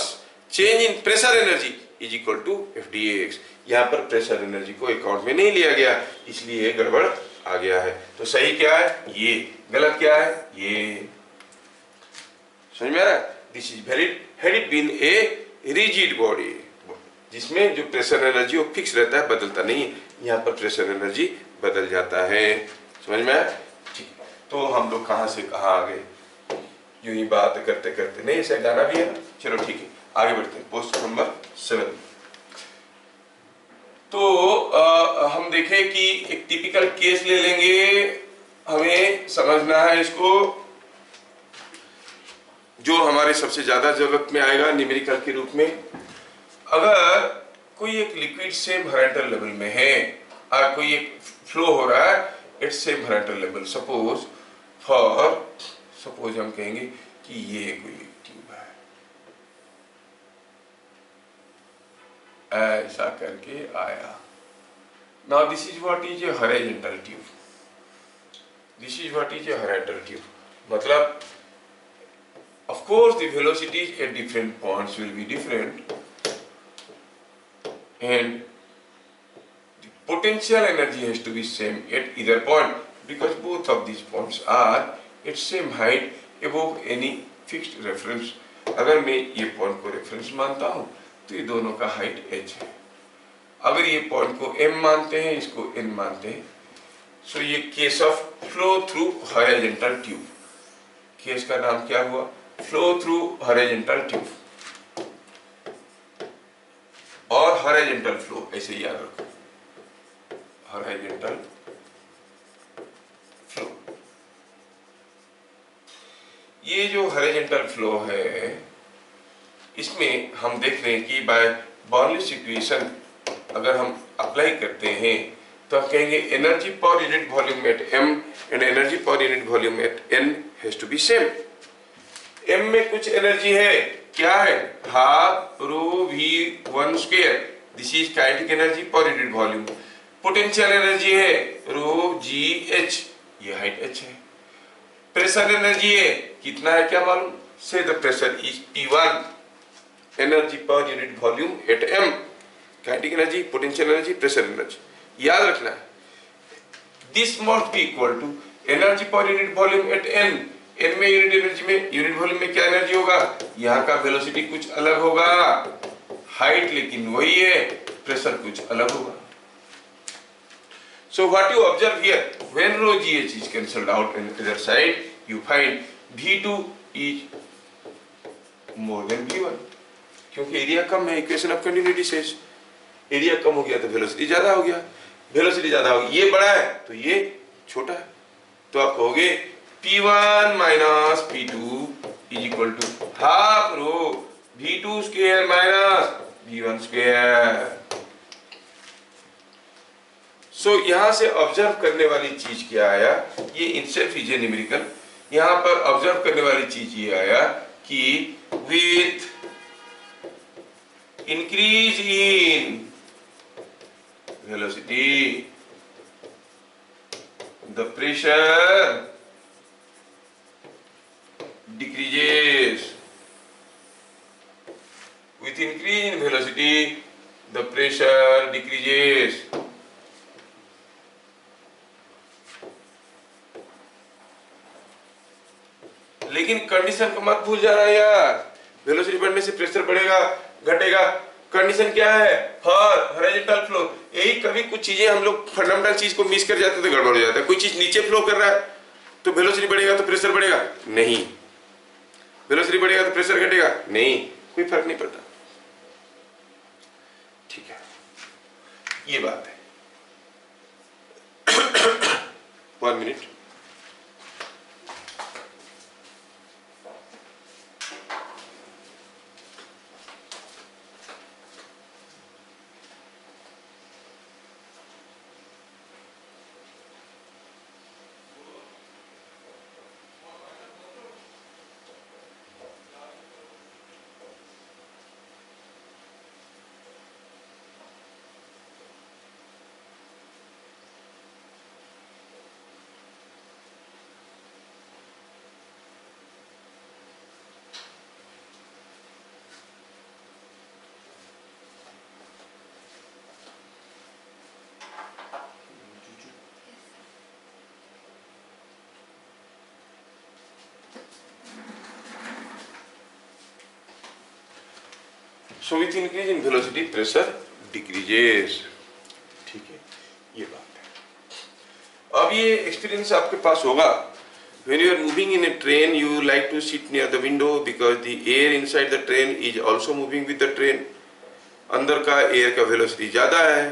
change in pressure energy is equal to f dx। यहाँ पर pressure energy को account में नहीं लिया गया, इसलिए गड़बड़ आ गया है। तो सही क्या है? ये गलत क्या है ये, समझ में आ रहा है? This is valid had it been a rigid body, जिसमें जो प्रेशर एनर्जी वो फिक्स रहता है, बदलता नहीं है। यहाँ पर प्रेशर एनर्जी बदल जाता है, समझ में आया? ठीक, तो हम लोग कहाँ से कहाँ आ गए, यूं ही बात करते करते, नहीं ऐसा गाना भी है ना। चलो ठीक है, आगे बढ़ते हैं। Post number 7। तो हम देखें कि एक टिपिकल केस ले लेंगे, हमें समझना है इसको, जो हमारे सबसे ज्यादा जरूरत में आएगा न्यूमेरिकल के रूप में। अगर कोई एक लिक्विड सेम हॉरिजॉन्टल लेवल में है और कोई एक फ्लो हो रहा है at same horizontal level, suppose हम कहेंगे कि ये कोई ट्यूब है, ऐसा करके आया। Now this is what is a horizontal tube, this is what is a horizontal tube. मतलब of course the velocities at different points will be different and the potential energy has to be same at either point because both of these points are at same height above any fixed reference। अगर मैं ये point को reference मानता हूँ तो ये दोनों का हाइट h है। अगर ये पॉइंट को m मानते हैं, इसको n मानते हैं, सो ये case of flow through horizontal tube, case का नाम क्या हुआ, फ्लो थ्रू हॉरिजॉन्टल ट्यूब और हॉरिजॉन्टल फ्लो, ऐसे याद रखो, हॉरिजॉन्टल फ्लो। ये जो हॉरिजॉन्टल फ्लो है, इसमें हम देख रहे हैं कि बाय बर्नौलीज इक्वेशन अगर हम अप्लाई करते हैं तो हम कहेंगे energy per unit volume at m and energy per unit volume at n has to be same. m में कुछ एनर्जी है, क्या है, half rho v1 square, this is kinetic energy per unit volume. Potential energy है rho g h, ये height h है। Pressure energy है, कितना है क्या मालूम, say the pressure is P1, energy per unit volume at m, kinetic energy, potential energy, pressure energy, याद रखना है। This must be equal to energy per unit volume at n, n में unit energy में, unit volume में क्या energy होगा, यहाँ का वेलोसिटी कुछ अलग होगा, हाइट लेकिन वही है, प्रेशर कुछ अलग होगा। So what you observe here, when rho gh is cancelled out on the other side, you find v2 is more than v1, क्योंकि एरिया कम है, equation of continuity says area कम हो गया तो वेलोसिटी ज्यादा हो गया, वेलोसिटी ज्यादा होगी, ये बड़ा है तो ये छोटा है, तो आप कहोगे P1 minus P2 is equal to half rho V2 square minus V1 square. So यहां से ऑब्जर्व करने वाली चीज क्या आया, ये इनसेल्फ इज ए न्यूमेरिकल, यहां पर ऑब्जर्व करने वाली चीज ये आया कि with increase in velocity the pressure decreases, with increase in velocity the pressure decreases। लेकिन कंडीशन को मत भूल जाना यार, वेलोसिटी बढ़ने से प्रेशर बढ़ेगा घटेगा, कंडीशन क्या है, फॉर हॉरिजॉन्टल फ्लो। यही कभी कुछ चीजें हम लोग फंडामेंटल चीज को मिस कर जाते तो गड़बड़ हो जाता है। कोई चीज नीचे फ्लो कर रहा है तो वेलोसिटी बढ़ेगा तो प्रेशर बढ़ेगा नहीं, वेलोसिटी बढ़ेगा तो प्रेशर घटेगा नहीं, कोई फर्क नहीं पड़ता, ठीक है, ये बात है। 1 minute, so with increase in velocity pressure decreases. ठीक है, ये बात है। अब ये एक्सपीरियंस आपके पास होगा। When you are moving in a train, you like to sit near the window because the air inside the train is also moving with the train. अंदर का एयर का वेलोसिटी ज़्यादा है,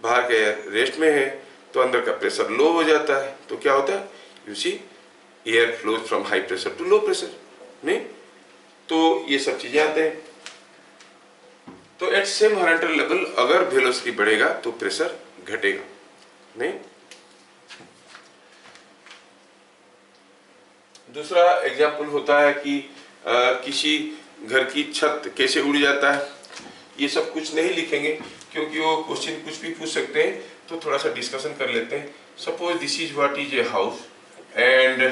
बाहर का एयर रेस्ट में है, तो अंदर का प्रेशर लो हो जाता है। तो क्या होता है, you see air flows from high pressure to low pressure, नहीं? तो ये सब चीज़ें आते हैं। तो एट सेम हॉरिजॉन्टल लेवल अगर वेलोसिटी बढ़ेगा तो प्रेशर घटेगा, नहीं? दूसरा एग्जाम्पल होता है कि किसी घर की छत कैसे उड़ जाता है। ये सब कुछ नहीं लिखेंगे क्योंकि वो क्वेश्चन कुछ भी पूछ सकते हैं, तो थोड़ा सा डिस्कशन कर लेते हैं। Suppose this is what is a house and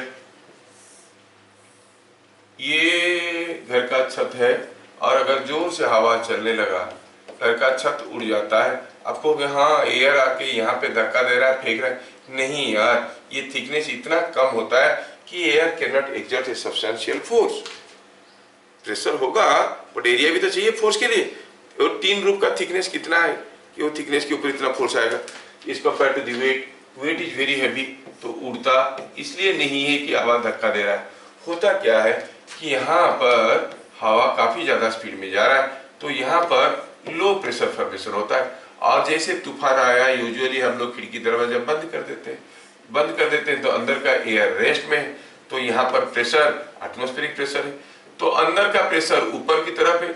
ये घर का छत है, और अगर जोर से हवा चलने लगा घर का छत उड़ जाता है। आप कहोगे हाँ एयर आके यहाँ पे धक्का दे रहा है, फेंक रहा है। नहीं यार, ये थिकनेस इतना कम होता है कि air can not exert A substantial force. Pressure होगा बट एरिया भी तो चाहिए फोर्स के लिए। और टीन रूफ का थिकनेस कितना है कि वो थिकनेस के ऊपर इतना फोर्स आएगा। इस compare to the weight is very heavy, तो उड़ता इसलिए नहीं है कि हवा धक्का दे रहा है। होता क्या है कि यहाँ पर हवा काफी ज्यादा स्पीड में जा रहा है, तो यहाँ पर लो प्रेशर फॉर्मेशन होता है। और जैसे तूफान आया, यूजुअली हम लोग खिड़की दरवाजा बंद कर देते हैं, तो अंदर का एयर रेस्ट में है, तो यहाँ पर प्रेशर एटमॉस्फेरिक प्रेशर है। तो अंदर का प्रेशर ऊपर की तरफ है,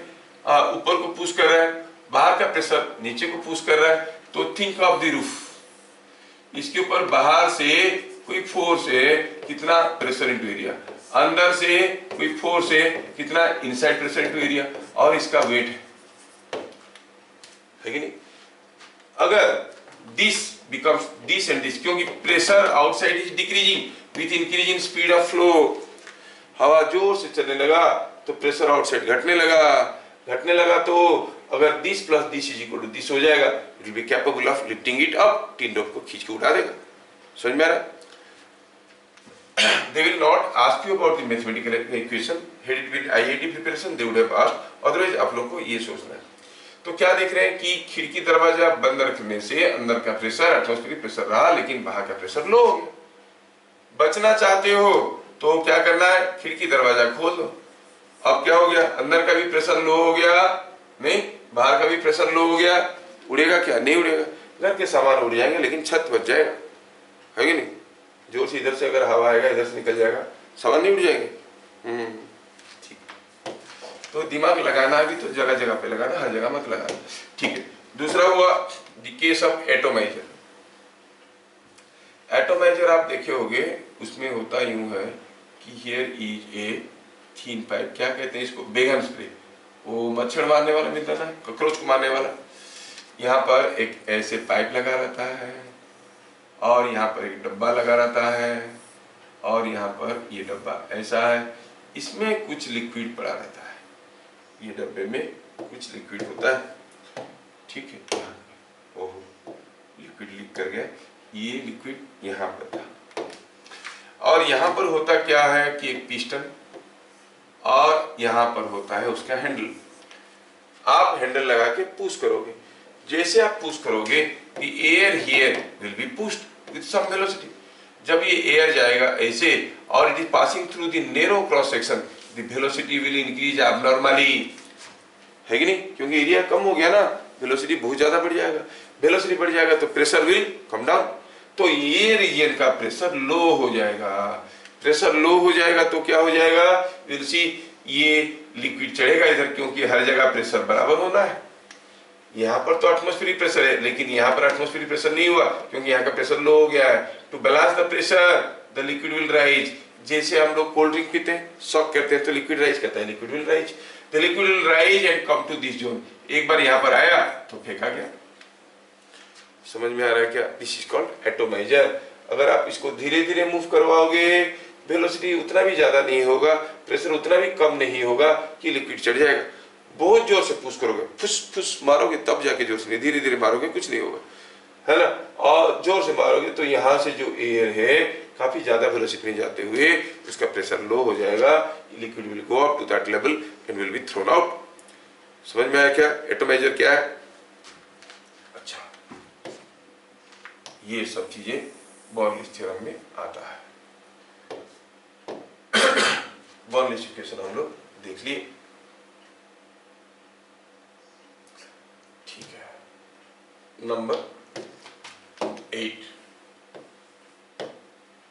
ऊपर को पुश कर रहा है, बाहर का प्रेशर नीचे को पुश कर रहा है। तो थिंक ऑफ द रूफ, इसके ऊपर बाहर से कोई फोर्स है, कितना प्रेशर इनटू एरिया, अंदर से कोई फोर्स है, कितना इनसाइड प्रेशर इनटू एरिया, और इसका वेट है कि नहीं। अगर this becomes this and this, क्योंकि pressure outside is decreasing with increasing speed of flow. हवा जोर से चलने लगा तो प्रेशर आउटसाइड घटने लगा, तो अगर this plus this is equal to this हो जाएगा, it will be capable of lifting it up, tin dog को खींच के उठा देगा। समझ में आ रहा? They will not ask you about the mathematical equation. Had it been IIT preparation, they would have asked. Otherwise आप लोग को ये सोचना है। तो क्या देख रहे हैं कि खिड़की दरवाजा बंद रखने से अंदर का प्रेशर एटमॉस्फेरिक प्रेशर रहा, लेकिन बाहर का प्रेशर लो हो गया। बचना चाहते हो तो क्या करना है, खिड़की दरवाजा खोल दो। अब क्या हो गया, अंदर का भी प्रेशर लो हो गया, नहीं बाहर का भी प्रेशर लो हो गया। उड़ेगा क्या, नहीं उड़ेगा। घर के सामान उड़ जाएंगे लेकिन छत बच जाएगा, है कि नहीं। जोर से इधर से अगर हवा आएगा इधर से निकल जाएगा, सामान नहीं उड़ जाएंगे। ठीक, तो दिमाग लगाना भी तो जगह जगह पे लगाना, हर जगह मत लगाना। ठीक है। दूसरा हुआ the case of atomiser. Atomiser आप देखे होंगे, उसमें होता यूं है कि here is A thin pipe, क्या कहते हैं इसको, बेगन स्प्रे। वो मच्छर मारने वाला मिलता है ना, कॉकरोच को मारने वाला। यहाँ पर एक ऐसे पाइप लगा रहता है, और यहाँ पर एक डब्बा लगा रहता है, और यहाँ पर ये डब्बा ऐसा है, इसमें कुछ लिक्विड पड़ा रहता है। ये डब्बे में कुछ लिक्विड होता है, ठीक है। ओहो, लिक्विड लीक कर गया। ये लिक्विड यहाँ पर था, और यहाँ पर होता क्या है कि एक पिस्टन, और यहाँ पर होता है उसका हैंडल। आप हैंडल लगा के पुश करोगे। जैसे आप पुश करोगे, the air here will be pushed with some velocity. जब ये एयर जाएगा ऐसे, और it is passing through the narrow cross section, the velocity will increase abnormally, है कि नहीं, क्योंकि एरिया कम हो गया ना, वेलोसिटी बहुत ज्यादा बढ़ जाएगा। वेलोसिटी बढ़ जाएगा तो प्रेशर विल कम डाउन, तो ये रीजन का प्रेशर लो हो जाएगा। प्रेशर लो हो जाएगा तो क्या हो जाएगा, विल सी ये लिक्विड चढ़ेगा इधर, क्योंकि हर जगह प्रेशर बराबर होना है। यहाँ पर तो एटमॉस्फेरिक प्रेशर है, लेकिन यहाँ पर एटमॉस्फेरिक प्रेशर नहीं हुआ क्योंकि यहाँ का प्रेशर लो हो गया है। To balance the pressure the liquid will rise. जैसे हम लोग कोल्ड ड्रिंक पीते हैं, शॉक करते हैं तो लिक्विड राइज करता है, liquid will rise, the liquid will rise and come to this zone. एक बार यहाँ पर आया तो फेंका गया। समझ में आ रहा है क्या? This is called atomiser. अगर आप इसको धीरे धीरे मूव करवाओगे, वेलोसिटी उतना भी ज्यादा नहीं होगा, प्रेशर उतना भी कम नहीं होगा कि लिक्विड चढ़ जाएगा। बहुत जोर से पुश करोगे, फुस फुस मारोगे तब जाके जोर से, नहीं धीरे धीरे मारोगे कुछ नहीं होगा, है ना। और जोर से मारोगे तो यहाँ से जो एयर है काफी ज्यादा वेलोसिटी में जाते हुए उसका प्रेशर लो हो जाएगा। Liquid will go up to that level and will be thrown out. समझ में आया क्या एटोमाइजर क्या है? अच्छा, ये सब चीजें बर्नौलीज थ्योरम में आता है। बर्नौलीज इक्वेशन हम लोग देख लिए, ठीक है। नंबर 8,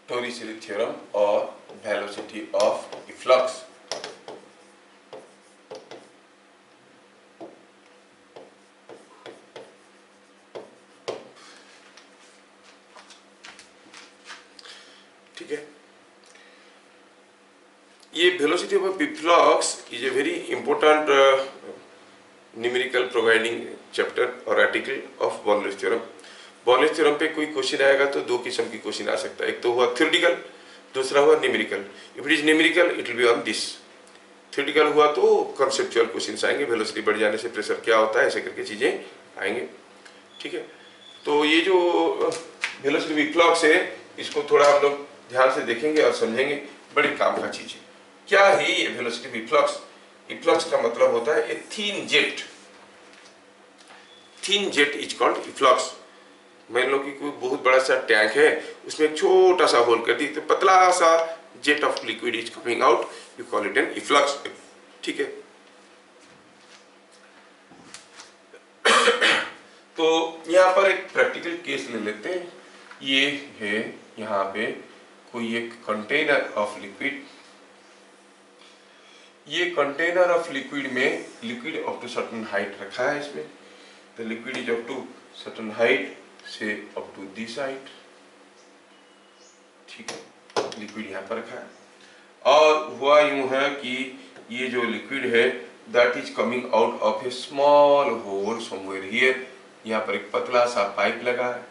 टोरिसेली थ्योरम और वेलोसिटी ऑफ इफ्लक्स। ठीक है, ये velocity of efflux is a very important numerical providing chapter और article of Bernoulli's theorem. Bernoulli's theorem पे कोई क्वेश्चन आएगा तो दो किस्म की क्वेश्चन आ सकता है, एक तो हुआ थ्योरेटिकल, दूसरा हुआ numerical. If it is numerical it will be on this, theoretical हुआ तो कॉन्सेप्चुअल क्वेश्चन आएंगे, वेलोसिटी बढ़ जाने से प्रेशर क्या होता है, ऐसे करके चीजें आएंगे। ठीक है, तो ये जो वेलोसिटी ऑफ इफ्लक्स है इसको थोड़ा हम लोग ध्यान से देखेंगे और समझेंगे, बड़े काम का चीज है। क्या है ये वेलोसिटी ऑफ इफ्लक्स? इफ्लक्स का मतलब होता है a thin jet. Thin jet is called efflux. मान लो कि कोई बहुत बड़ा सा टैंक है, उसमें एक छोटा सा होल कर दी तो पतला सा jet of liquid is coming out, you call it an efflux. ठीक है, तो यहाँ पर एक प्रैक्टिकल केस ले लेते हैं। ये है यहाँ पे कोई एक कंटेनर ऑफ लिक्विड, ये कंटेनर ऑफ लिक्विड में liquid up to certain height रखा है। इसमें the liquid is up to certain height से अप टू दिस हाइट। ठीक है, लिक्विड यहाँ पर रखा है और हुआ यूं है कि ये जो लिक्विड है that is coming out of a small hole somewhere here. यहाँ पर एक पतला सा पाइप लगा है,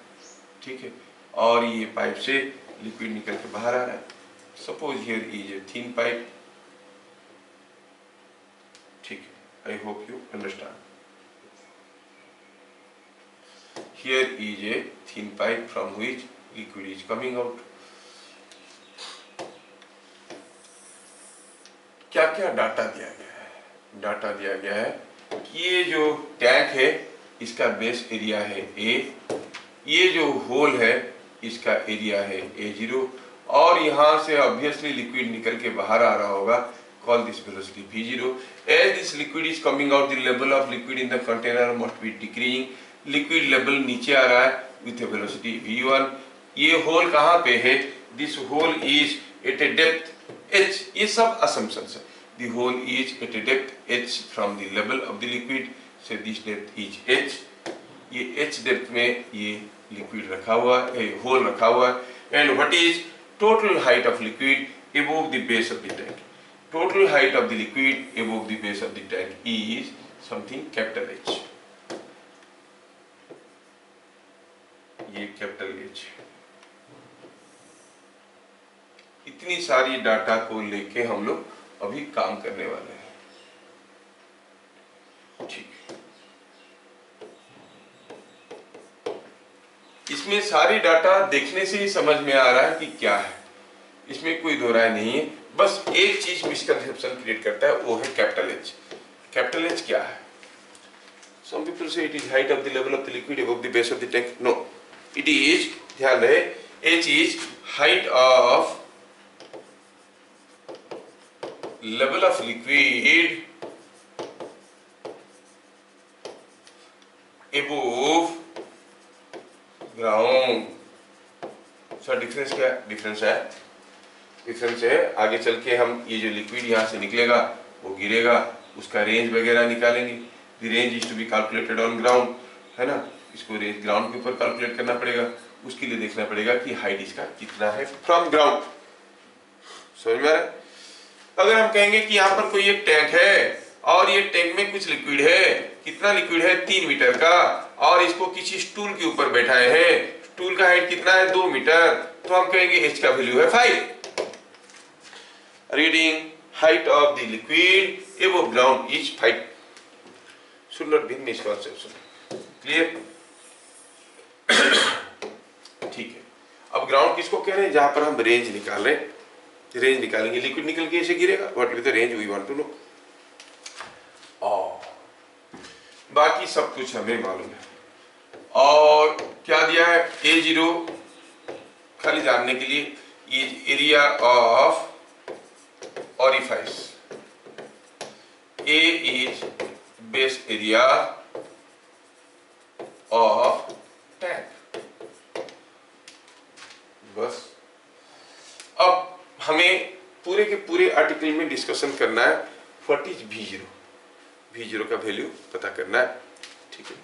ठीक है, और ये पाइप से लिक्विड निकल के बाहर आ रहा है। Suppose here is a thin pipe. ठीक है, I hope you understand. Here is a thin pipe from which liquid is coming out. क्या क्या डाटा दिया गया है? डाटा दिया गया है कि ये जो टैंक है इसका बेस एरिया है A, ये जो होल है इसका एरिया है A0 और यहाँ से ऑब्वियसली लिक्विड निकल के बाहर आ रहा होगा, call this velocity V0. As this liquid is coming out, the level of liquid in the container must be decreasing. Liquid level नीचे आ रहा है विथ ए वेलोसिटी v1। ये होल कहाँ पे है? This hole is at a depth h। ये सब assumptions है। The hole is at a depth h from the level of the liquid, say this depth is h। ये h depth में ये लिक्विड रखा हुआ है, होल रखा हुआ है। And what is total height of liquid above the base of the tank? Total height of the liquid above the base of the tank is something capital H। ये capital H। इतनी सारी data को लेके हम लोग अभी काम करने वाले हैं। ठीक, इसमें सारी डाटा देखने से ही समझ में आ रहा है कि क्या है, इसमें कोई दो राय नहीं है। बस एक चीज मिसकंसेप्शन क्रिएट करता है, वो है कैपिटल H। कैपिटल H क्या है? Some people say it is height of the level of the liquid above the base of the tank. No, it is, ध्यान रहे, H is height of level of liquid above ground। Sir difference क्या है? Difference है आगे चल के हम ये जो लिक्विड यहाँ से निकलेगा वो गिरेगा, उसका रेंज वगैरह निकालेंगे। The range is to be calculated on ground, है ना। इसको रेंज ग्राउंड के ऊपर कैलकुलेट करना पड़ेगा, उसके लिए देखना पड़ेगा कि हाइट इसका कितना है फ्रॉम ग्राउंड। समझ में आ रहा है? अगर हम कहेंगे कि यहाँ पर कोई एक टैंक है और ये टैंक में कुछ लिक्विड है, कितना लिक्विड है? 3 मीटर का, और इसको किसी स्टूल के ऊपर बैठाए हैं, स्टूल का हाइट कितना है? 2 मीटर, तो हम कहेंगे H का वैल्यू है 5। Reading height of the liquid above ground is 5। Should not be misconception. Clear? ठीक है, अब ग्राउंड किसको कह रहे हैं? जहां पर हम रेंज निकाल रहे हैं, रेंज निकालेंगे, लिक्विड निकल के ऐसे गिरेगा, what is the range we want to know. बाकी सब कुछ हमें मालूम है। और क्या दिया है, A0 खाली जानने के लिए is area of orifice, A is base area of tank। बस अब हमें पूरे के पूरे आर्टिकल में डिस्कशन करना है व्हाट इज V0, V0 का वैल्यू पता करना है, ठीक है।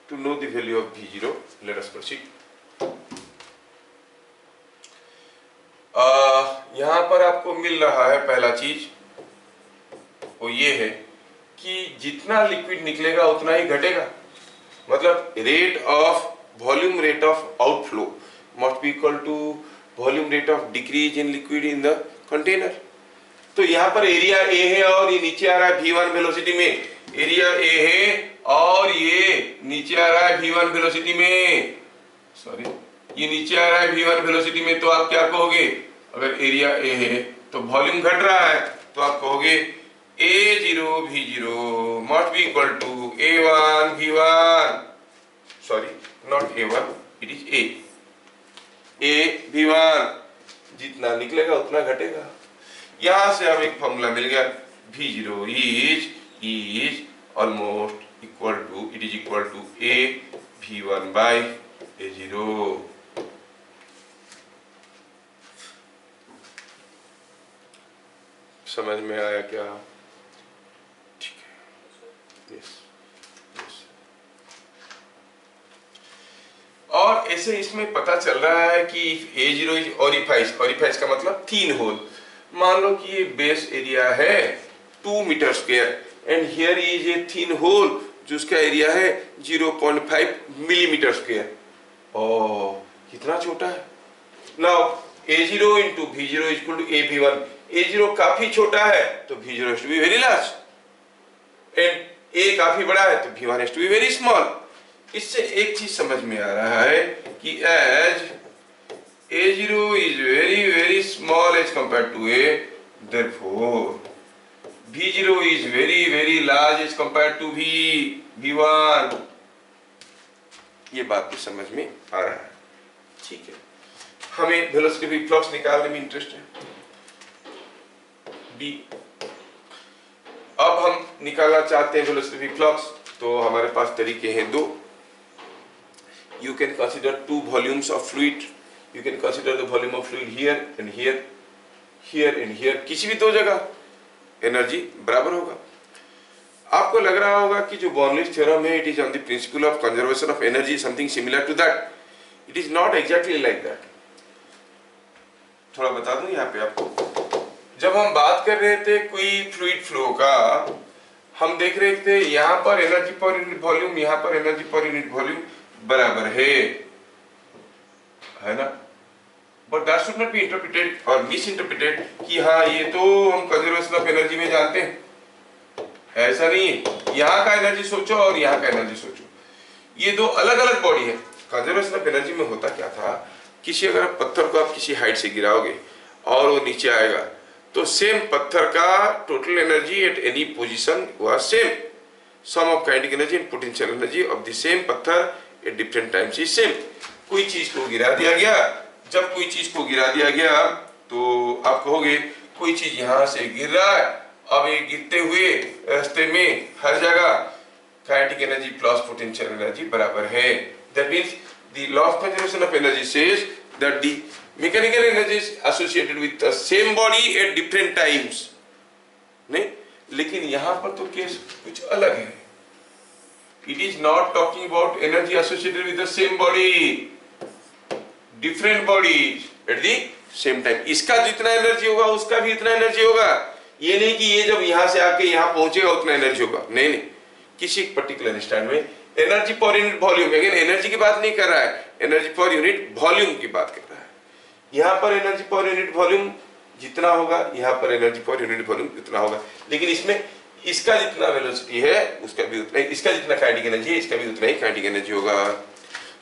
To know the value of V0 let us proceed. यहां पर आपको मिल रहा है पहला चीज वो ये है कि जितना लिक्विड निकलेगा उतना ही घटेगा, मतलब rate of volume rate of outflow must be equal to volume rate of decrease in liquid in the container. तो यहाँ पर एरिया ए है और ये नीचे आ रहा है V1 वेलोसिटी में, एरिया ए है और ये नीचे आ रहा है V1 वेलोसिटी में, सॉरी ये नीचे आ रहा है V1 वेलोसिटी में। तो आप क्या कहोगे, अगर एरिया ए है तो वॉल्यूम घट रहा है तो आप कहोगे A0 V0 must be equal to A1 V1, sorry not A1 it is A V1, जितना निकलेगा उतना घटेगा। यहां से हमें एक फॉर्मूला मिल गया, V0 is almost equal to, it is equal to A V1 by A0। समझ में आया क्या, ठीक है, यस। और ऐसे इसमें पता चल रहा है कि A0 इज ओरिफाइस, ओरिफाइस का मतलब 3 होल। मान लो कि ये बेस एरिया है 2 metre square and here is a thin hole जिसका एरिया है 0.5 मिलीमीटर स्क्वायर। ओ कितना छोटा है। Now A0 into V0 is equal to AV1। A0 काफी छोटा है तो V0 has to be very large and A काफी बड़ा है तो V1 has to be very small। इससे एक चीज समझ में आ रहा है कि as A0 is very very small as compared to A, therefore V0 is very very large as compared to V1। ये बात भी समझ में आ रहा है, ठीक है। हमें वेलोसिटी फ्लक्स निकालने में इंटरेस्ट है B। अब हम निकालना चाहते हैं वेलोसिटी फ्लक्स, तो हमारे पास तरीके हैं 2। You can consider 2 volumes of fluid, you can consider the volume of fluid here and here, here and here, किसी भी 2 जगह एनर्जी बराबर होगा। आपको लग रहा होगा कि जो बर्नौलीज थ्योरम है it is on the principle of conservation of energy, something similar to that. It is not exactly like that. थोड़ा बता दूं यहाँ पे आपको, जब हम बात कर रहे थे कोई फ्लूइड फ्लो का, हम देख रहे थे यहाँ पर एनर्जी पर यूनिट वॉल्यूम, यहाँ पर एनर्जी पर यूनिट वॉल्यूम बराबर है ना। But that should not be interpreted और मिस इंटरप्रिटेड कि हाँ ये तो हम कंजर्वेशन ऑफ एनर्जी में जानते हैं, ऐसा नहीं है। यहाँ का एनर्जी सोचो और यहाँ का एनर्जी सोचो, ये 2 अलग अलग बॉडी है। कंजर्वेशन ऑफ एनर्जी में होता क्या था, किसी अगर पत्थर को आप किसी हाइट से गिराओगे और वो नीचे आएगा तो सेम पत्थर का total energy at any position was same, sum of kinetic energy and potential energy of the same पत्थर at different times is same. कोई चीज को गिरा दिया गया, जब कोई चीज को गिरा दिया गया तो आप कहोगे कोई चीज यहां से गिर रहा है, अब ये गिरते हुए रास्ते में हर जगह kinetic energy plus potential energy बराबर है। That means the law of conservation of energy says that the mechanical energy is associated with the same body at different times। नहीं, लेकिन यहां पर तो केस कुछ अलग है। It is not talking about energy associated with the same body, different bodies at the same time। इसका जितना एनर्जी होगा उसका भी इतना एनर्जी होगा। ये नहीं कि ये जब यहां से आके यहां पहुंचेगा उतना एनर्जी होगा, नहीं नहीं, किसी पर्टिकुलर इंस्टेंट में energy per unit volume, again energy की बात नहीं कर रहा है, एनर्जी पर यूनिट वॉल्यूम की बात कर रहा है। यहाँ पर एनर्जी पर यूनिट वॉल्यूम जितना होगा, यहाँ पर एनर्जी पर यूनिट वॉल्यूम उतना होगा, लेकिन इसमें इसका जितना वेलोसिटी है उसका भी उतना, इसका जितना काइनेटिक एनर्जी है इसका भी उतना ही काइनेटिक एनर्जी होगा।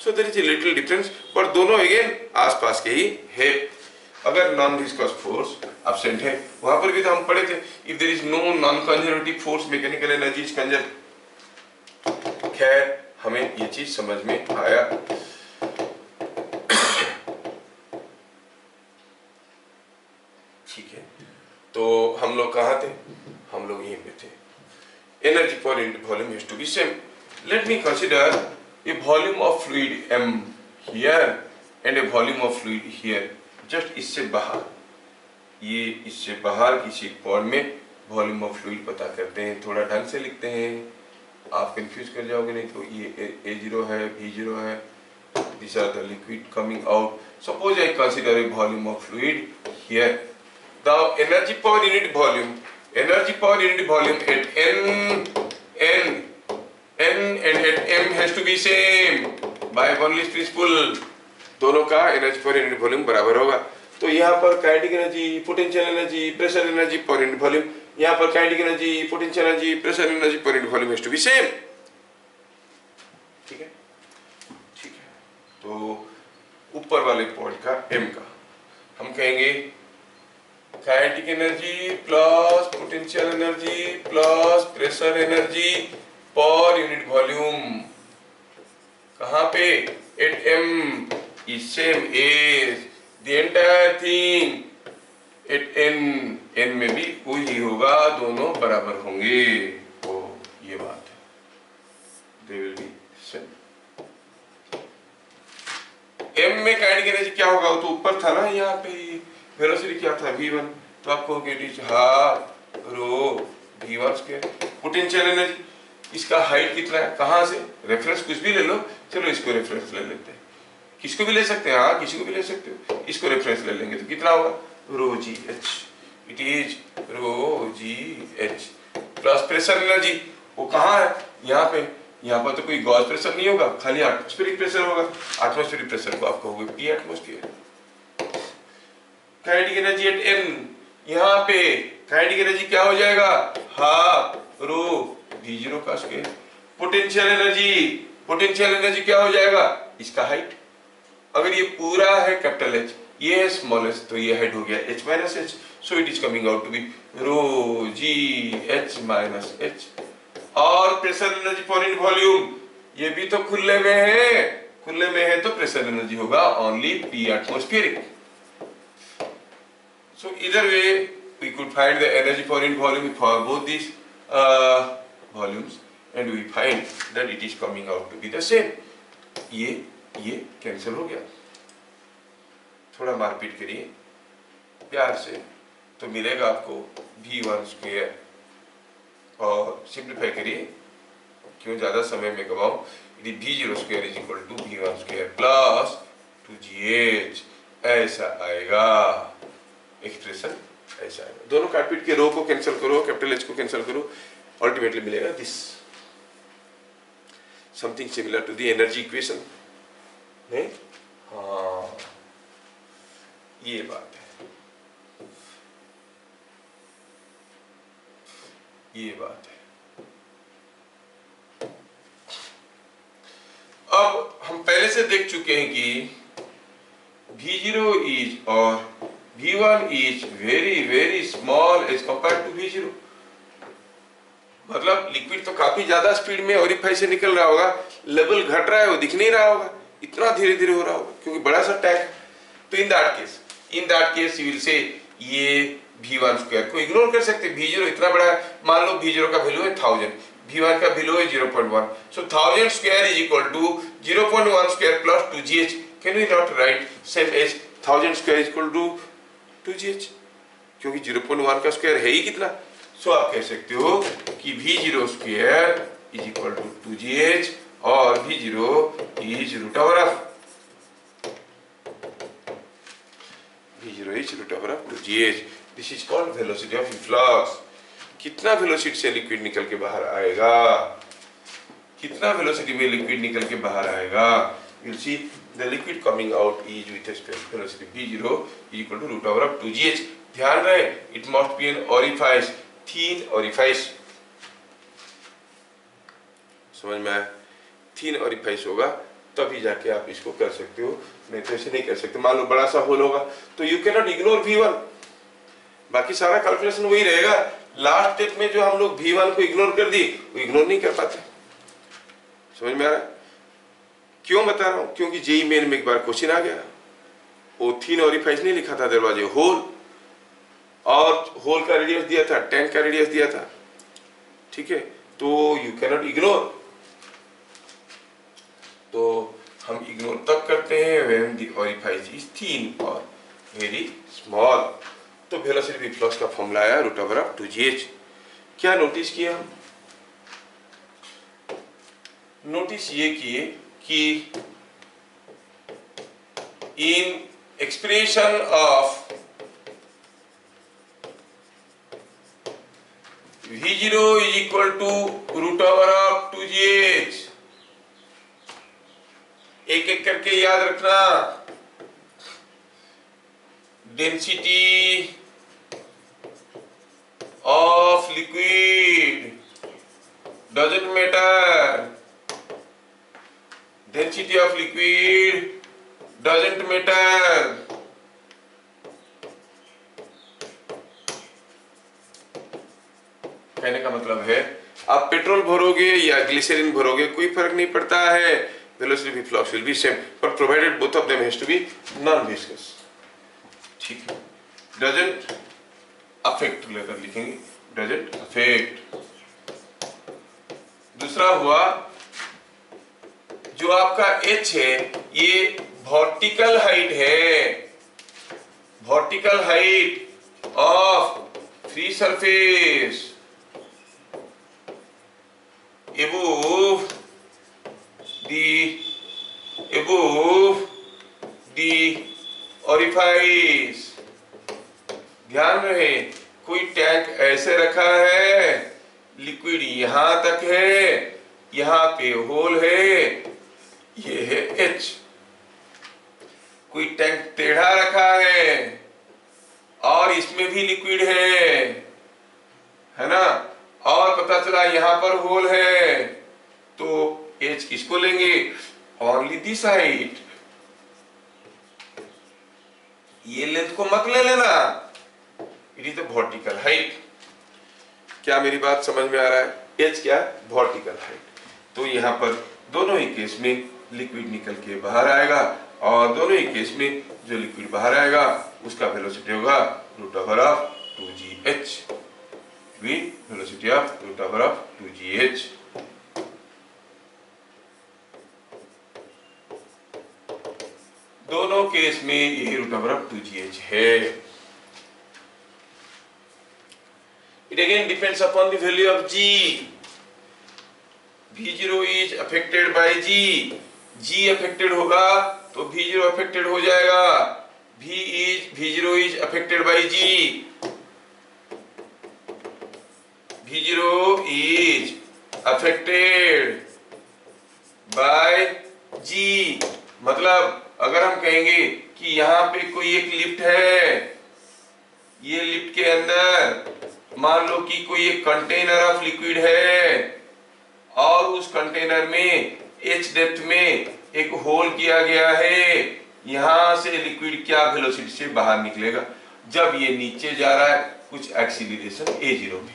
So there is a little difference, पर दोनों अगेन आसपास के ही है। अगर नॉन विस्कस फोर्स एब्सेंट है, वहां पर भी तो हम पढ़े थे, if there is no non conservative force mechanical energy is conserve. खैर हमें ये चीज समझ में आया। ठीक है, तो हम लोग कहाँ थे? हम लोग यहीं पे थे। Energy per unit volume has to be same. Let me consider a volume of fluid m here and a volume of fluid here. Just इससे बाहर, ये इससे बाहर किसी पॉइंट में वॉल्यूम ऑफ फ्लूइड पता करते हैं। थोड़ा ढंग से लिखते हैं, आप कंफ्यूज कर जाओगे नहीं तो। ये A0 है, B0 है, these are the liquid coming out. Suppose I consider a volume of fluid here. The energy per unit volume at n and at m has to be same by one least principle. दोनों का energy per unit volume बराबर होगा। तो यहाँ पर kinetic energy, potential energy, pressure energy per unit volume, यहाँ पर kinetic energy, potential energy, pressure energy per unit volume has to be same. ठीक है, ठीक है। तो ऊपर वाले पॉइंट का m का हम कहेंगे kinetic energy plus potential energy plus pressure energy per unit volume. कहाँ पे? At m is same as the entire thing at n में भी वही होगा, दोनों बराबर होंगे। ओ ये बात है, they will be same। m में काइनेटिक एनर्जी क्या होगा? वो तो ऊपर था ना, यहाँ पे वेलोसिटी क्या था? v1, तो आपको it is half rho v1 square. Potential energy, इसका हाइट कितना है? कहाँ से? रेफरेंस कुछ भी ले लो, चलो इसको रेफरेंस ले लेते हैं। किसको भी ले सकते हैं, हाँ किसी को भी ले सकते हो। इसको रेफरेंस ले लेंगे तो कितना होगा? Rho g h, it is rho g h plus pressure energy. वो कहाँ है? यहाँ पे। यहाँ पर तो कोई गॉस प्रेशर नहीं होगा, खाली एटमॉस्फेरिक प्रेशर होगा। एटमॉस्फेरिक प्रेशर को आप कहोगे P atmosphere. Kinetic energy at N, यहाँ पे काइनेटिक एनर्जी क्या हो जाएगा? हाफ रो v0 का स्क्वायर। पोटेंशियल एनर्जी क्या हो जाएगा? इसका हाइट। अगर ये पूरा है कैपिटल H, ये है स्मॉल h, तो ये हाइट हो गया h minus h, so it is coming out to be rho g h minus h। और pressure energy per unit volume, ये भी तो खुले में है, तो प्रेशर एनर्जी होगा only p atmospheric. So either way we could find the energy per unit volume for both these volumes and we find that it is coming out to be the same. ये cancel हो गया। थोड़ा मारपीट करिए प्यार से, तो मिलेगा आपको v1 स्क्वायर, और सिंप्लीफाई करिए, क्यों ज्यादा समय में गवाऊं। v0 square is equal to v1 square plus 2gh, ऐसा आएगा एक्सप्रेशन, ऐसा आएगा। दोनों काटपीट के रो को कैंसिल करो, कैपिटल H को कैंसिल करो, अल्टीमेटली मिलेगा this, something similar to the energy equation. नहीं? हाँ, ये बात है, ये बात है। अब हम पहले से देख चुके हैं कि v0 इज और v1 is very very small as compare to v0। मतलब लिक्विड तो काफी ज्यादा स्पीड में ओरिफाई से निकल रहा होगा, लेवल घट रहा है, वो दिख नहीं रहा होगा, इतना धीरे धीरे हो रहा होगा क्योंकि बड़ा सा टैंक है। तो in that case you will से ये v1 स्क्वायर को इग्नोर कर सकते हैं। v0 इतना बड़ा है, मान लो v0 का वैल्यू है 1000, v1 का वैल्यू है 0.1, so 1000 square is equal to 0.1 square plus 2gh। Can we not write same as 1000 square is equal to 2gh, क्योंकि 0.1 का स्क्वायर है ही कितना। सो आप कह सकते हो कि v0 square is equal to 2gh और v0 is root over of 2gh। This is called velocity of influx. कितना वेलोसिटी से लिक्विड निकल के बाहर आएगा, कितना वेलोसिटी में लिक्विड निकल के बाहर आएगा। you'll see the liquid coming out is with a specific velocity v0 is equal to root over of 2gh। ध्यान रहे, it must be an orifice, thin orifice। समझ में आया? thin orifice होगा तभी जाके आप इसको कर सकते हो, नहीं तो ऐसे नहीं कर सकते। मान लो बड़ा सा होल होगा तो you can not ignore v1, बाकी सारा कैलकुलेशन वही रहेगा। लास्ट स्टेप में जो हम लोग v1 को इग्नोर कर दी, वो इग्नोर नहीं कर पाते। समझ में आ रहा है? क्यों बता रहा हूँ? क्योंकि जेई मेन में एक बार क्वेश्चन आ गया, वो थिन ऑरिफाइस नहीं लिखा था दरवाजे, होल, और होल का रेडियस दिया था, टैंक का रेडियस दिया था, ठीक है? तो यू कैनॉट इग्नोर। तो हम इग्नोर तब करते हैं when the orifice is thin और वेरी स्मॉल। तो वेलोसिटी रिफ्लक्स का फॉर्मूला आया √2gh। क्या नोटिस किया हम? नोटिस ये किए कि in expression of V0 is equal to √2gh, एक एक करके याद रखना। Density of liquid doesn't matter, density of liquid doesn't matter। कहने का मतलब है आप पेट्रोल भरोगे या ग्लिसरीन भरोगे कोई फर्क नहीं पड़ता है, velocity flux will be same, पर provided both of them has to be non viscous, ठीक है? डजंट अफेक्ट लेकर लिखेंगे, डजंट अफेक्ट। दूसरा हुआ जो आपका h है, ये वर्टिकल हाइट है, vertical height of free surface above the orifice। ध्यान रहे, कोई टैंक ऐसे रखा है, लिक्विड यहां तक है, यहां पे होल है, ये है H। कोई टैंक टेढ़ा रखा है और इसमें भी लिक्विड है ना, और पता चला यहां पर होल है, तो H किसको लेंगे? Only this height. ये लेंथ को मत ले लेना, it is the vertical height. क्या मेरी बात समझ में आ रहा है? H क्या? Vertical height. तो यहाँ पर दोनों ही केस में लिक्विड निकल के बाहर आएगा, और दोनों ही केस में जो लिक्विड बाहर आएगा उसका वेलोसिटी होगा √2gh, वेलोसिटी ऑफ √2gh। दोनों केस में ये √2gh है। It again depends upon the value of g. V0 is affected by g. g affected होगा तो V0 affected हो जाएगा। V0 is affected by g. V0 is affected by g। मतलब अगर हम कहेंगे कि यहाँ पे कोई एक लिफ्ट है, ये लिफ्ट के अंदर मान लो कि कोई एक कंटेनर ऑफ लिक्विड है, और उस कंटेनर में h डेप्थ में एक होल किया गया है, यहां से लिक्विड क्या वेलोसिटी से बाहर निकलेगा? जब ये नीचे जा रहा है कुछ एक्सीलरेशन a0 में,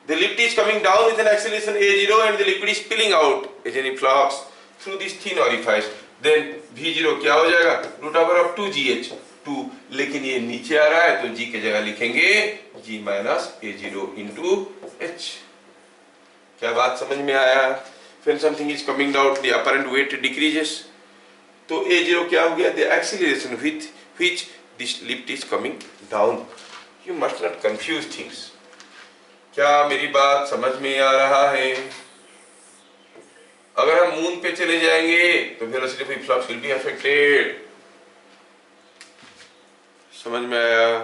the lift is coming down with an acceleration a0 and the liquid is spilling out as an efflux through this thin orifice, then v0 क्या हो जाएगा? √2gh 2। लेकिन ये नीचे आ रहा है तो g की जगह लिखेंगे g minus a0 into h। क्या बात समझ में आया? When something is coming down, the apparent weight decreases, तो a0 क्या हो गया? The acceleration with which this lift is coming down। You must not confuse things। क्या मेरी बात समझ में आ रहा है? अगर हम मून पे चले जाएंगे तो velocity of flux will be affected. समझ में आया?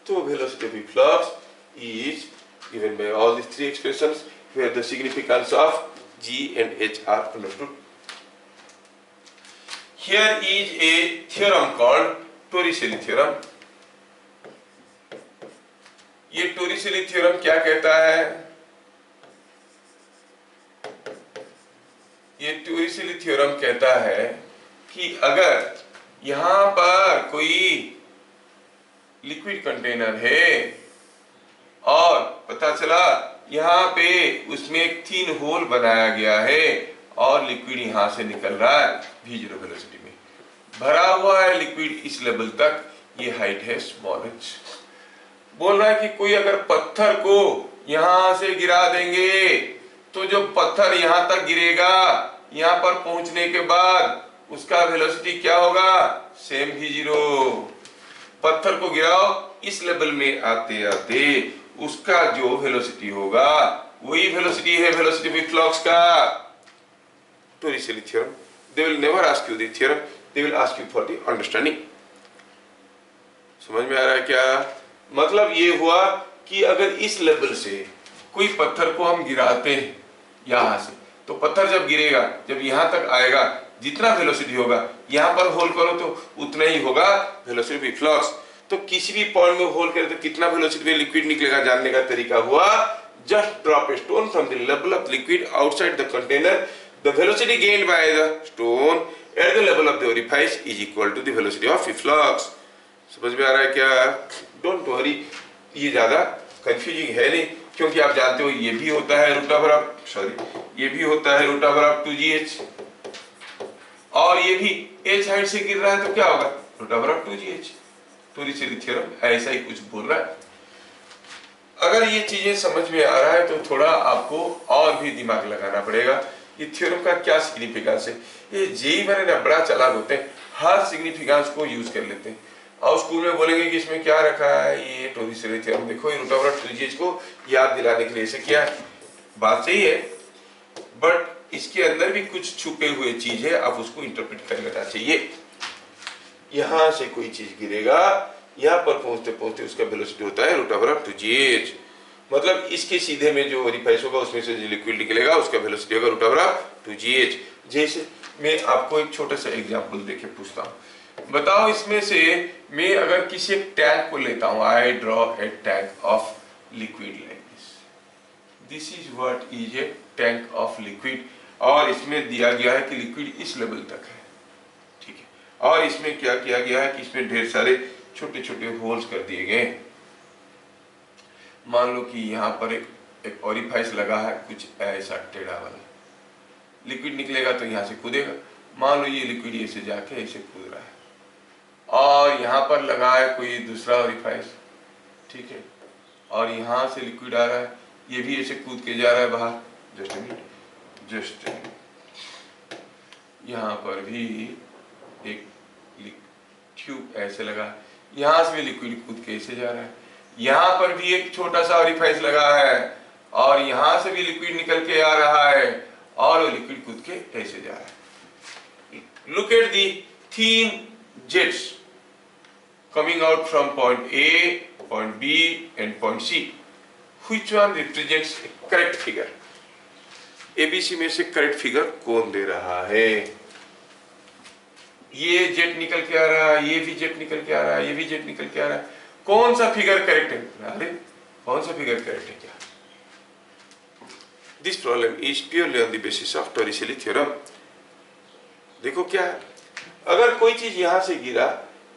तो velocity of flux is given by all these three expressions where the significance of g and h are understood। Here is a theorem called Torricelli theorem। ये Torricelli theorem क्या कहता है? ये Torricelli theorem कहता है कि अगर यहां पर कोई लिक्विड कंटेनर है और पता चला यहाँ पे उसमें एक थिन होल बनाया गया है और लिक्विड यहाँ से निकल रहा है v0 वेलोसिटी में, भरा हुआ है लिक्विड इस लेवल तक, ये हाइट है स्मॉल h। बोल रहा है कि कोई अगर पत्थर को यहां से गिरा देंगे तो जो पत्थर यहां तक गिरेगा, यहां पर पहुंचने के बाद उसका वेलोसिटी क्या होगा, सेम v0। पत्थर को गिराओ, इस लेवल में आते आते उसका जो वेलोसिटी होगा वही वेलोसिटी है वेलोसिटी ऑफ फ्लक्स का। Torricelli theorem, they will never ask you the theorem, they will ask you for the understanding. समझ में आ रहा है क्या? मतलब ये हुआ कि अगर इस लेवल से कोई पत्थर को हम गिराते हैं यहां से, तो पत्थर जब गिरेगा, जब यहां तक आएगा, जितना वेलोसिटी होगा यहां पर होल करो तो उतना ही होगा वेलोसिटी ऑफ फ्लक्स। तो किसी भी पॉइंट में होल करें तो कितना वेलोसिटी में लिक्विड निकलेगा, जानने का तरीका हुआ just drop a stone from the level of liquid outside the container, the velocity gained by the stone at the level of the orifice is equal to the velocity of flux. समझ में आ रहा है क्या? Don't worry, ये ज्यादा confusing है नहीं, क्योंकि आप जानते हो ये भी होता है रूट ओवर ऑफ, सॉरी ये भी होता है रूट ओवर ऑफ 2gh, और ये भी h हाइट से गिर रहा है तो क्या होगा, root over of 2gh। Torricelli theorem ऐसा ही कुछ बोल रहा है। अगर ये चीजें समझ में आ रहा है तो थोड़ा आपको और भी दिमाग लगाना पड़ेगा। ये थ्योरम का क्या सिग्निफिकेंस है? ये जेई वाले ना बड़ा चालाक होते हैं, हर सिग्निफिकेंस को यूज कर लेते हैं और स्कूल में बोलेंगे कि इसमें क्या रखा है, ये टोरिसेली थ्योरम देखो, ये रूट ओवर ऑफ 2gh को याद दिलाने के लिए ऐसे किया। बात सही है, बट इसके अंदर भी कुछ छुपे हुए चीज है, आप उसको इंटरप्रेट कर लेना चाहिए। यहां से कोई चीज गिरेगा, यहां पर पहुंचते पहुंचते उसका वेलोसिटी होता है रूट ओवर ऑफ 2gh। मतलब इसके सीधे में जो ओरिफाइस होगा उसमें से जो लिक्विड निकलेगा उसका वेलोसिटी होगा रूट ओवर ऑफ 2gh। जैसे मैं आपको एक छोटा सा एग्जांपल देके पूछता हूं, बताओ इसमें से मैं अगर किसी एक टैंक को लेता हूं, I draw a tank of liquid like this, this is what is a tank of liquid, और इसमें दिया गया है कि लिक्विड इस लेवल तक है, ठीक है, और इसमें क्या किया गया है कि इसमें ढेर सारे छोटे छोटे होल्स कर दिए गए। मान लो कि यहाँ पर एक ओरिफाइस लगा है कुछ ऐसा टेढ़ा वाला, लिक्विड निकलेगा तो यहाँ से कूदेगा। मान लो ये लिक्विड ऐसे जाके ऐसे कूद रहा है, और यहाँ पर लगा है कोई दूसरा ओरिफाइस, ठीक है, और यहाँ से लिक्विड आ रहा है, ये भी ऐसे कूद के जा रहा है बाहर। जस्ट जस्ट यहाँ पर भी एक ट्यूब ऐसे लगा है, यहाँ से भी लिक्विड कूद के ऐसे जा रहा है, यहाँ पर भी एक छोटा सा ओरिफाइस लगा है और यहाँ से भी लिक्विड निकल के आ रहा है और वो लिक्विड कूद के ऐसे जा रहा है। Look at the thin jets coming out from point A, point B and point C. Which one represents a correct figure? ABC में से करेक्ट फिगर कौन दे रहा है? ये जेट निकल के आ रहा है, ये भी जेट निकल के आ रहा है, ये भी जेट निकल के आ रहा है, कौन सा फिगर करेक्ट है? अरे कौन सा फिगर करेक्ट है क्या? This problem is purely on the basis of Torricelli theorem. देखो क्या है, अगर कोई चीज यहां से गिरा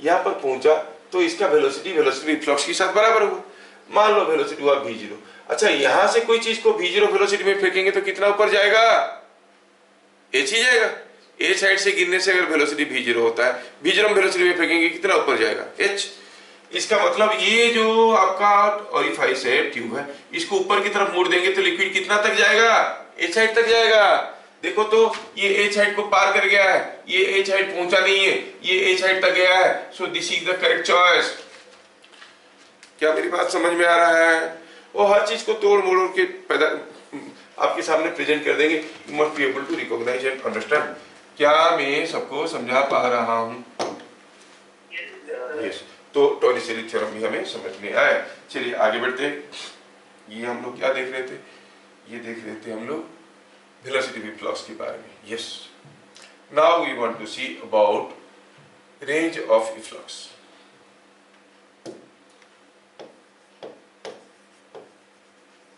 यहां पर पहुंचा तो इसका वेलोसिटी फ्लक्स के साथ बराबर होगा। मान लो वेलोसिटी हुआ v0। अच्छा, यहां से कोई चीज को v0 वेलोसिटी में फेंकेंगे तो कितना ऊपर जाएगा? h ही जाएगा। h साइड से गिरने से अगर वेलोसिटी v0 होता है, v0 वेलोसिटी में फेंकेंगे कितना ऊपर जाएगा? h। इसका मतलब ये जो आपका ओरिफाइस है, ट्यूब है, इसको ऊपर की तरफ मोड़ देंगे तो लिक्विड कितना तक जाएगा? h हाइट तक जाएगा। देखो तो ये h हाइट को पार कर गया है, ये h हाइट पहुंचा नहीं है, ये h हाइट तक गया है। सो this is the correct choice. क्या मेरी बात समझ में आ रहा है? वो हर चीज को तोड़ मोड़ के पैदा आपके सामने प्रेजेंट कर देंगे। You must be able to recognise and understand. क्या मैं सबको समझा पा रहा हूं? यस। तो टोरिसेली थ्योरम भी हमें समझ में आया। चलिए आगे बढ़ते हैं। ये हम लोग क्या देख रहे थे? ये देख रहे थे हम लोग वेलोसिटी ऑफ फ्लक्स के बारे में। Yes, now we want to see about range of flux.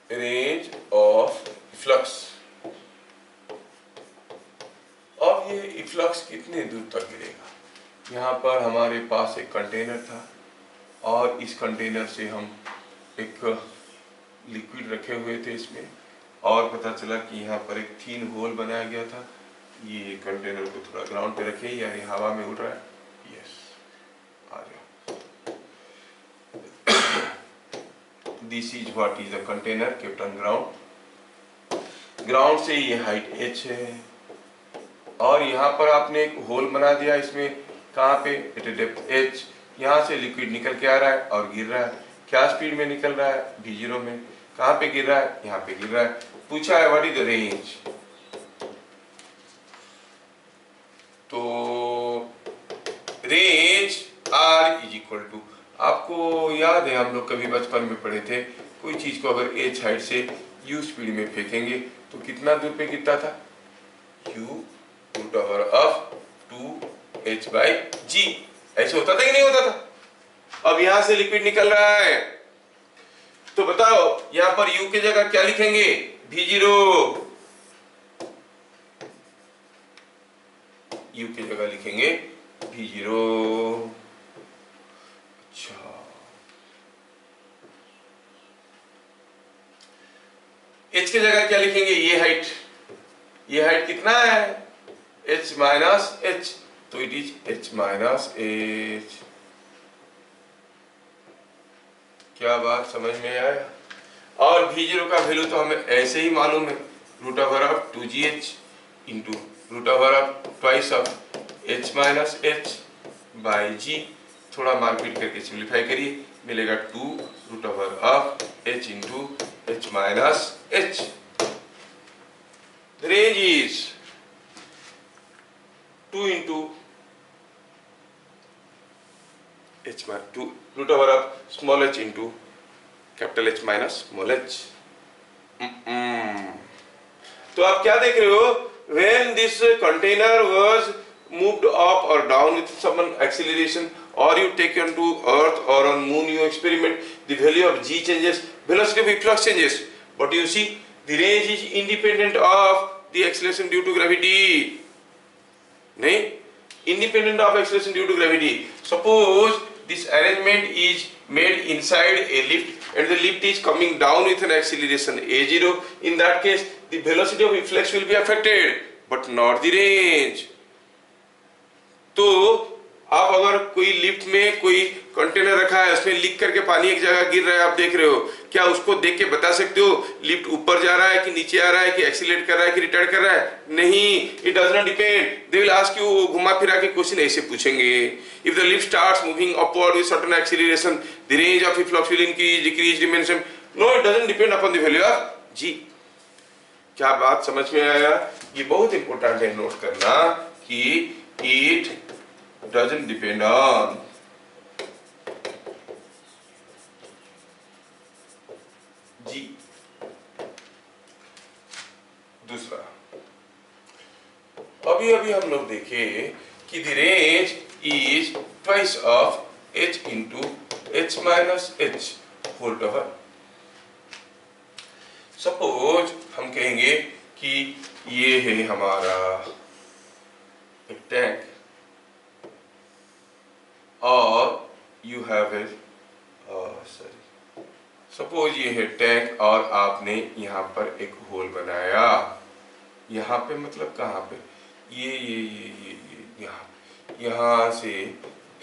Range of flux. अब ये इफ्लक्स कितने दूर तक गिरेगा? यहाँ पर हमारे पास एक कंटेनर था और इस कंटेनर से हम एक लिक्विड रखे हुए थे इसमें, और पता चला कि यहाँ पर एक थीन होल बनाया गया था। ये कंटेनर को थोड़ा ग्राउंड पे रखे, यानी हवा में उड़ रहा है। यस, आ जाओ। This is what is the container kept on ground. Ground से ये हाइट h है, और यहाँ पर आपने एक होल बना दिया इसमें, कहाँ पे, एट ए डेप्थ h। यहाँ से लिक्विड निकल के आ रहा है और गिर रहा है। क्या स्पीड में निकल रहा है, v0 में। कहाँ पे गिर रहा है, यहाँ पे गिर रहा है। पूछा है व्हाट इज द रेंज, तो range r is equal to, आपको याद है हम लोग कभी बचपन में पढ़े थे, कोई चीज को अगर h हाइट से u स्पीड में फेंकेंगे तो कितना दूर पे गिरता था, u root over of 2h by g। ऐसे होता था कि नहीं होता था। अब यहां से लिक्विड निकल रहा है, तो बताओ यहां पर u की जगह क्या लिखेंगे, v0। u की जगह लिखेंगे v0। अच्छा, h की जगह क्या लिखेंगे, ये हाइट कितना है, h माइनस h, तो it is h minus h। क्या बात समझ में आया। और v0 का वैल्यू तो हमें ऐसे ही मालूम है, root over of 2gh into root over of twice of h minus h by g। थोड़ा मारपीट करके सिंप्लीफाई करिए, मिलेगा 2 root over of h into h minus h। The range is 2 into h minus 2 root over of small h into capital H minus small h। तो आप क्या देख रहे हो, when this container was moved up or down with some acceleration, or you take on to earth or on moon you experiment, the value of g changes, velocity of efflux changes, but you see the range is independent of the acceleration due to gravity। नहीं, independent of acceleration due to gravity। Suppose this arrangement is made inside a lift and the lift is coming down with an acceleration a0, in that case the velocity of efflux will be affected but not the range। तो आप अगर कोई lift में कोई container रखा है, उसमें leak करके पानी एक जगह गिर रहा है, आप देख रहे हो, क्या उसको देख के बता सकते हो लिफ्ट ऊपर जा रहा है कि नीचे आ रहा है, कि एक्सीलरेट कर रहा है कि रिटार्ड कर रहा है, नहीं, it does not depend. They will ask you, घुमा फिरा के क्वेश्चन ऐसे पूछेंगे, if the lift starts moving upward with certain acceleration the range of efflux will increase decrease remain same. No, it doesn't depend upon the value of g. क्या बात समझ में आया। ये बहुत इंपॉर्टेंट है नोट करना कि it doesn't depend on G। दूसरा, अभी हम लोग देखे कि the range is twice of h into h minus h whole over। Suppose हम कहेंगे कि ये है हमारा एक टैंक, और यू हैव ए सपोज ये है टैंक, और आपने यहाँ पर एक होल बनाया, यहाँ पे मतलब कहाँ पे, ये यहाँ से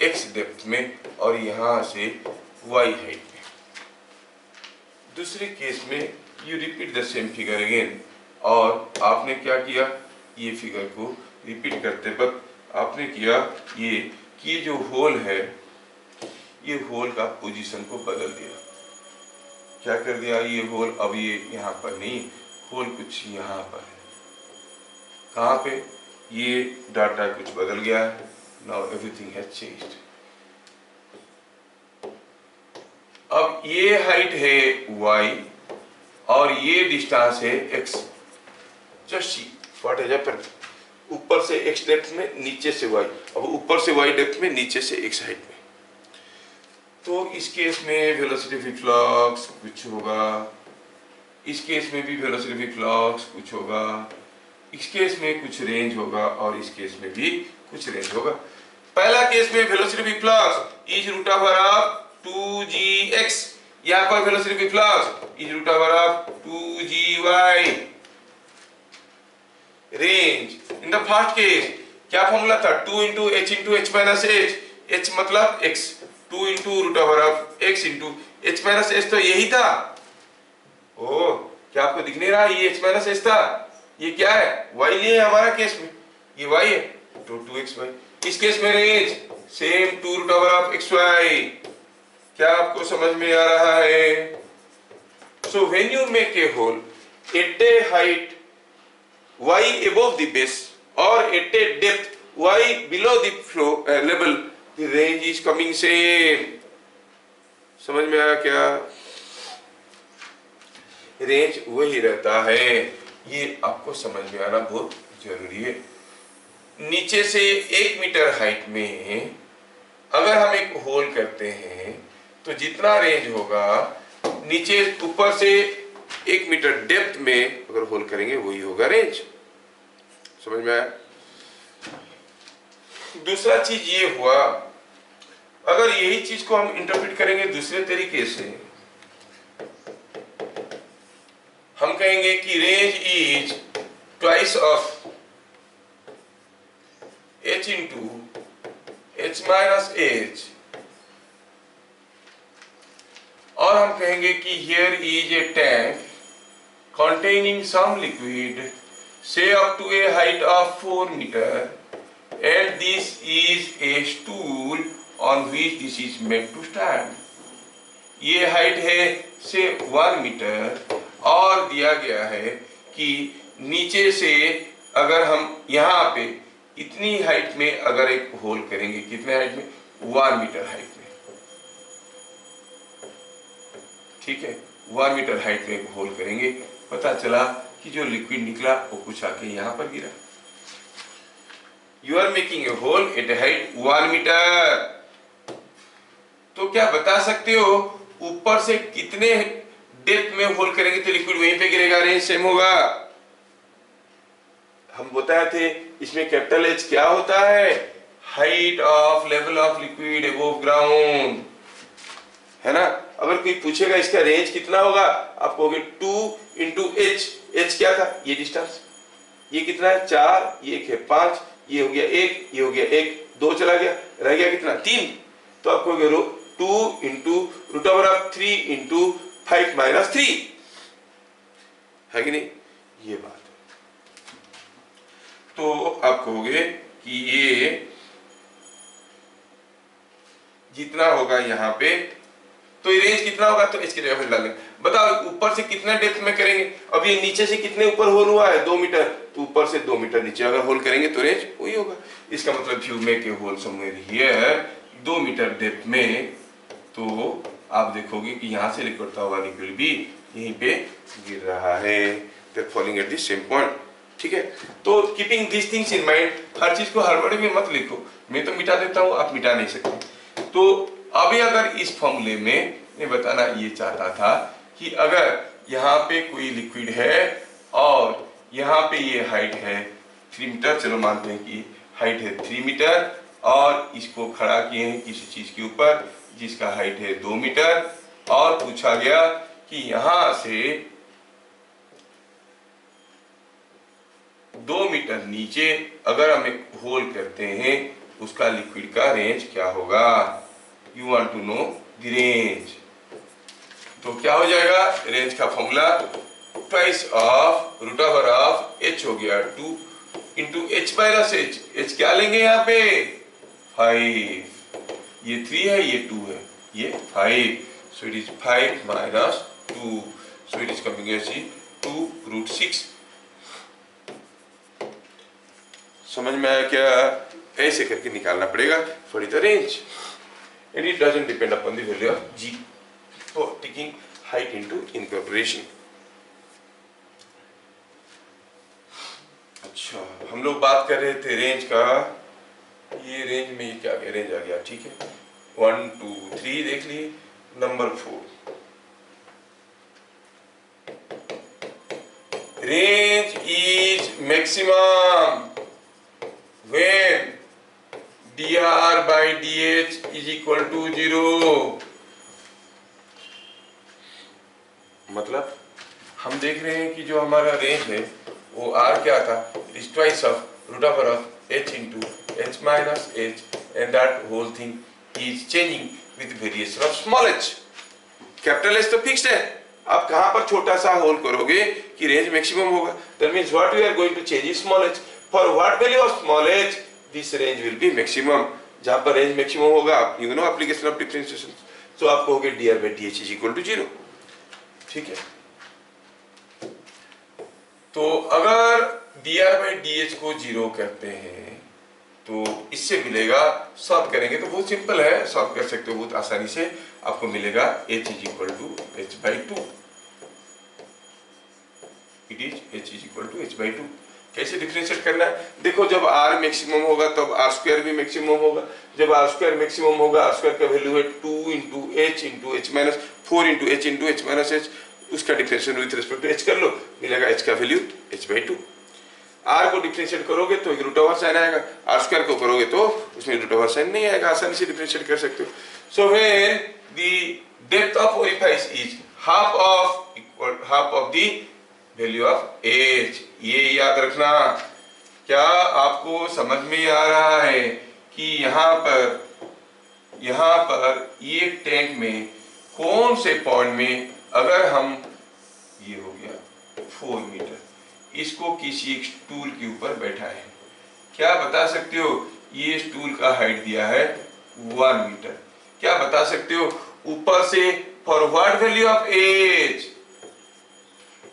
x डेप्थ में और यहाँ से y हाइट में। दूसरे केस में you repeat the same figure again, और आपने क्या किया, ये फिगर को रिपीट करते वक्त आपने किया ये जो होल है, ये होल का पोजीशन को बदल दिया। क्या कर दिया, ये होल अब ये यहाँ पर नहीं, होल कुछ यहाँ पर है। कहाँ पे, ये डाटा कुछ बदल गया है। Now everything has changed. अब ये हाइट है y और ये डिस्टेंस है x। Just see what has happened. ऊपर से x डेप्थ में, नीचे से y, अब ऊपर से y डेप्थ में, नीचे से x हाइट में। तो इस केस में वेलोसिटी ऑफ इफ्लक्स कुछ होगा, इस केस में भी वेलोसिटी ऑफ इफ्लक्स कुछ होगा, इस केस में कुछ रेंज होगा, और इस केस में भी कुछ रेंज होगा। पहला केस में velocity of efflux is root over of 2gx, यहाँ पर velocity reflux is root over of 2gy। Range in the first case क्या फॉर्मूला था, 2 into h into h minus h, h मतलब x, 2 into root over of x into h minus h, तो यही था। ओ क्या आपको दिख नहीं रहा, ये एच माइनस एच था, ये क्या है y लिए हमारा केस में, ये y है तो 2xy। इस केस में range same 2 root over of xy। क्या आपको समझ में आ रहा है? So when you make a hole at a height y above the base or at a depth y below the flow level, the range is coming same। समझ में आया क्या? रेंज वही रहता है, ये आपको समझ में आना बहुत जरूरी है। नीचे से 1 मीटर हाइट में अगर हम एक होल करते हैं तो जितना रेंज होगा, नीचे ऊपर से 1 मीटर डेप्थ में अगर होल करेंगे वही होगा रेंज। समझ में आया? दूसरा चीज ये हुआ, अगर यही चीज को हम इंटरप्रेट करेंगे दूसरे तरीके से, हम कहेंगे कि range is twice of h into h minus h, और हम कहेंगे कि here is A tank containing some liquid say up to a height of 4 meter and this is a stool on which this is meant to stand। ये height है से 1 metre और दिया गया है कि नीचे से अगर हम यहाँ पे इतनी हाइट में अगर एक होल करेंगे, कितने हाइट में, 1 मीटर हाइट में, ठीक है, 1 मीटर हाइट में एक होल करेंगे, पता चला कि जो लिक्विड निकला वो कुछ आके यहाँ पर गिरा। You are making a hole at a height 1 metre, तो क्या बता सकते हो ऊपर से कितने डेप्थ में होल करेंगे तो लिक्विड वहीं पे गिरेगा, रेंज सेम होगा। हम बताए थे इसमें कैपिटल H क्या होता है, height of level of liquid above ground, है ना। अगर कोई पूछेगा इसका रेंज कितना होगा, आप कहोगे 2 इंटू एच, एच क्या था, ये डिस्टेंस, ये कितना है 4, ये एक है 5, ये हो गया 1, ये हो गया 1, 2 चला गया, रह गया कितना 3, तो आप कहोगे 2 into root over of 3 into 5 minus 3, है कि नहीं, ये बात है। तो आप कहोगे कि ये जितना होगा यहाँ पे, तो ये रेंज कितना होगा, तो इसके जगह डालेंगे। बताओ ऊपर से कितना डेप्थ में करेंगे, अब ये नीचे से कितने ऊपर होल हुआ है 2 मीटर, तो ऊपर से 2 मीटर नीचे अगर होल करेंगे तो रेंज वही होगा। इसका मतलब you make a hole somewhere here 2 metre depth में, तो आप देखोगे कि यहाँ से लिक्विड हुआ लिक्विड भी यहीं पे गिर रहा है, they falling at the same point, ठीक है। तो keeping this things in mind, हर चीज को हड़बड़ी में मत लिखो, मैं तो मिटा देता हूँ, आप मिटा नहीं सकते। तो अभी अगर इस फॉर्मूले में मैं बताना ये चाहता था कि अगर यहाँ पे कोई लिक्विड है और यहाँ पे ये हाइट है 3 मीटर, चलो मानते हैं कि हाइट है 3 मीटर, और इसको खड़ा किए हैं किसी चीज के ऊपर जिसका हाइट है 2 मीटर, और पूछा गया कि यहाँ से 2 मीटर नीचे अगर हम एक होल करते हैं उसका लिक्विड का रेंज क्या होगा, you want to know the range. तो क्या हो जाएगा, रेंज का formula twice of root over of h हो गया 2 into h minus h, h क्या लेंगे यहाँ पे 5, ये 3 है ये 2 है ये 5, so it is 5 minus 2, so it is coming as 2 root 6। समझ में आया क्या, ऐसे करके निकालना पड़ेगा for the range, and it doesn't depend upon the value of g for taking height into incorporation। अच्छा, हम लोग बात कर रहे थे रेंज का, ये रेंज में ये क्या गया, रेंज आ गया, ठीक है, 1 2 3 देख लिए, number 4 range is maximum when dr by dh is equal to 0। मतलब हम देख रहे हैं कि जो हमारा रेंज है वो आर क्या था, is twice of root over of h into h minus h and that hole thing is changing with variation of small h. Capital h तो फिक्स्ड है, आप कहां पर छोटा सा होल करोगे कि रेंज मैक्सिमम होगा, that means what we are going to change is small h. For what value of small h this range will be maximum. जहां पर रेंज मैक्सिमम होगा, you know application of differentiation, तो आप कहोगे dr by dh is equal to 0। ठीक है, तो अगर dr by dh को 0 करते हैं तो इससे मिलेगा, सॉल्व करेंगे तो बहुत सिंपल है, सॉल्व कर सकते हो बहुत आसानी से। आपको मिलेगा h is equal to h by 2, it is h is equal to h by 2। कैसे डिफरेंशिएट करना है, देखो जब r मैक्सिमम होगा तब r स्क्वायर भी मैक्सिमम होगा। जब r स्क्वायर मैक्सिमम होगा, r स्क्वायर का वैल्यू है 2 into h minus 4 into h minus h, उसका differentiation with respect to h कर लो, मिलेगा h का वैल्यू h बाई 2। r को डिफरेंशिएट करोगे तो एक रूट ओवर साइन आएगा, r स्क्वायर को करोगे तो उसमें रूट ओवर साइन नहीं आएगा, आसानी से डिफरेंशिएट कर सकते हो। So when the depth of orifice is half of the value of h, ये याद रखना। क्या आपको समझ में आ रहा है कि यहाँ पर ये टैंक में कौन से पॉइंट में अगर हम, ये हो गया 4 मीटर, इसको किसी स्टूल के ऊपर बैठा है, क्या बता सकते हो, ये स्टूल का हाइट दिया है 1 मीटर, क्या बता सकते हो ऊपर से for what value of H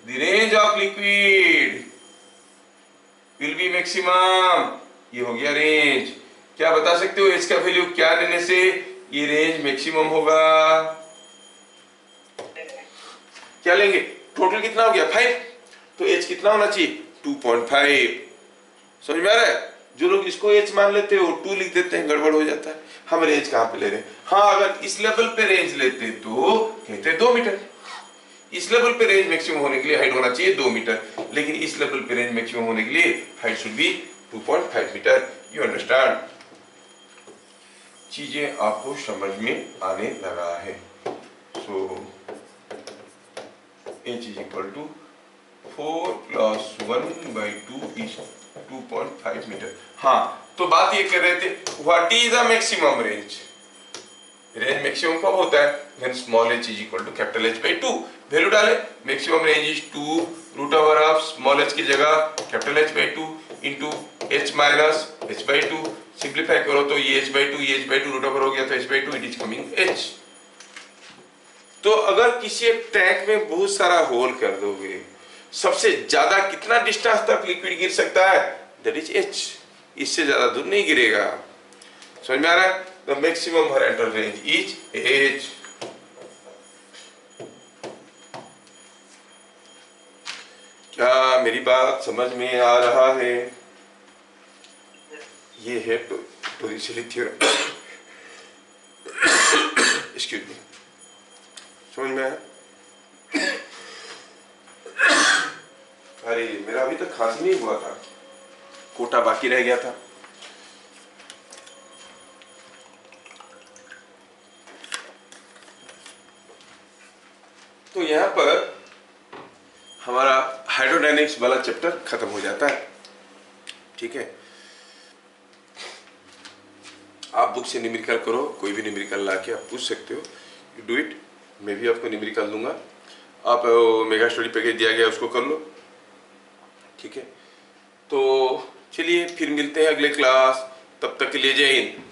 the range of liquid will be maximum, ये हो गया रेंज। क्या बता सकते हो एच का वैल्यू क्या लेने से ये रेंज मैक्सिमम होगा, क्या लेंगे, टोटल कितना हो गया 5, तो एच कितना होना चाहिए 2.5। समझ में आ रहा है, जो लोग इसको एच मान लेते हो 2 लिख देते हैं, गड़बड़ हो जाता है। हम रेंज कहां पे ले रहे हैं, हाँ अगर इस लेवल पे रेंज लेते तो कहते 2 मीटर, इस लेवल पे रेंज मैक्सिमम होने के लिए हाइट होना चाहिए 2 मीटर, लेकिन इस लेवल पे रेंज मैक्सिमम होने के लिए height should be 2.5 metre. You understand, चीजें आपको समझ में आने लगा है। So h is equal to 4 plus 1/2 is 2.5 metre. हाँ, तो बात ये कर रहे थे what is the maximum range, range maximum कब होता है when small h is equal to capital H by 2। Value डाले, maximum range is 2 root over of small h की जगह capital H by 2 into h minus h by 2, simplify करो तो ये h by 2 root over हो गया तो h by 2, it is coming h। तो अगर किसी एक टैंक में बहुत सारा होल कर दोगे, सबसे ज्यादा कितना डिस्टेंस तक लिक्विड गिर सकता है, दैट इज h, इससे ज्यादा दूर नहीं गिरेगा। समझ में आ रहा है, the maximum horizontal range is h। क्या मेरी बात समझ में आ रहा है, ये है टॉरिसेली थ्योरम। एक्सक्यूज मी, समझ में आया? अरे मेरा अभी तक खांसी नहीं हुआ था, कोटा बाकी रह गया था। तो यहाँ पर हमारा हाइड्रोडायनेमिक्स वाला चैप्टर खत्म हो जाता है। ठीक है, आप बुक से न्यूमेरिकल करो, कोई भी न्यूमेरिकल ला के आप पूछ सकते हो, यू डू इट। मैं भी आपको न्यूमेरिकल दूंगा, आप मेगा स्टडी पैकेज दिया गया उसको कर लो। ठीक है, तो चलिए फिर मिलते हैं अगले क्लास, तब तक के लिए जय हिंद।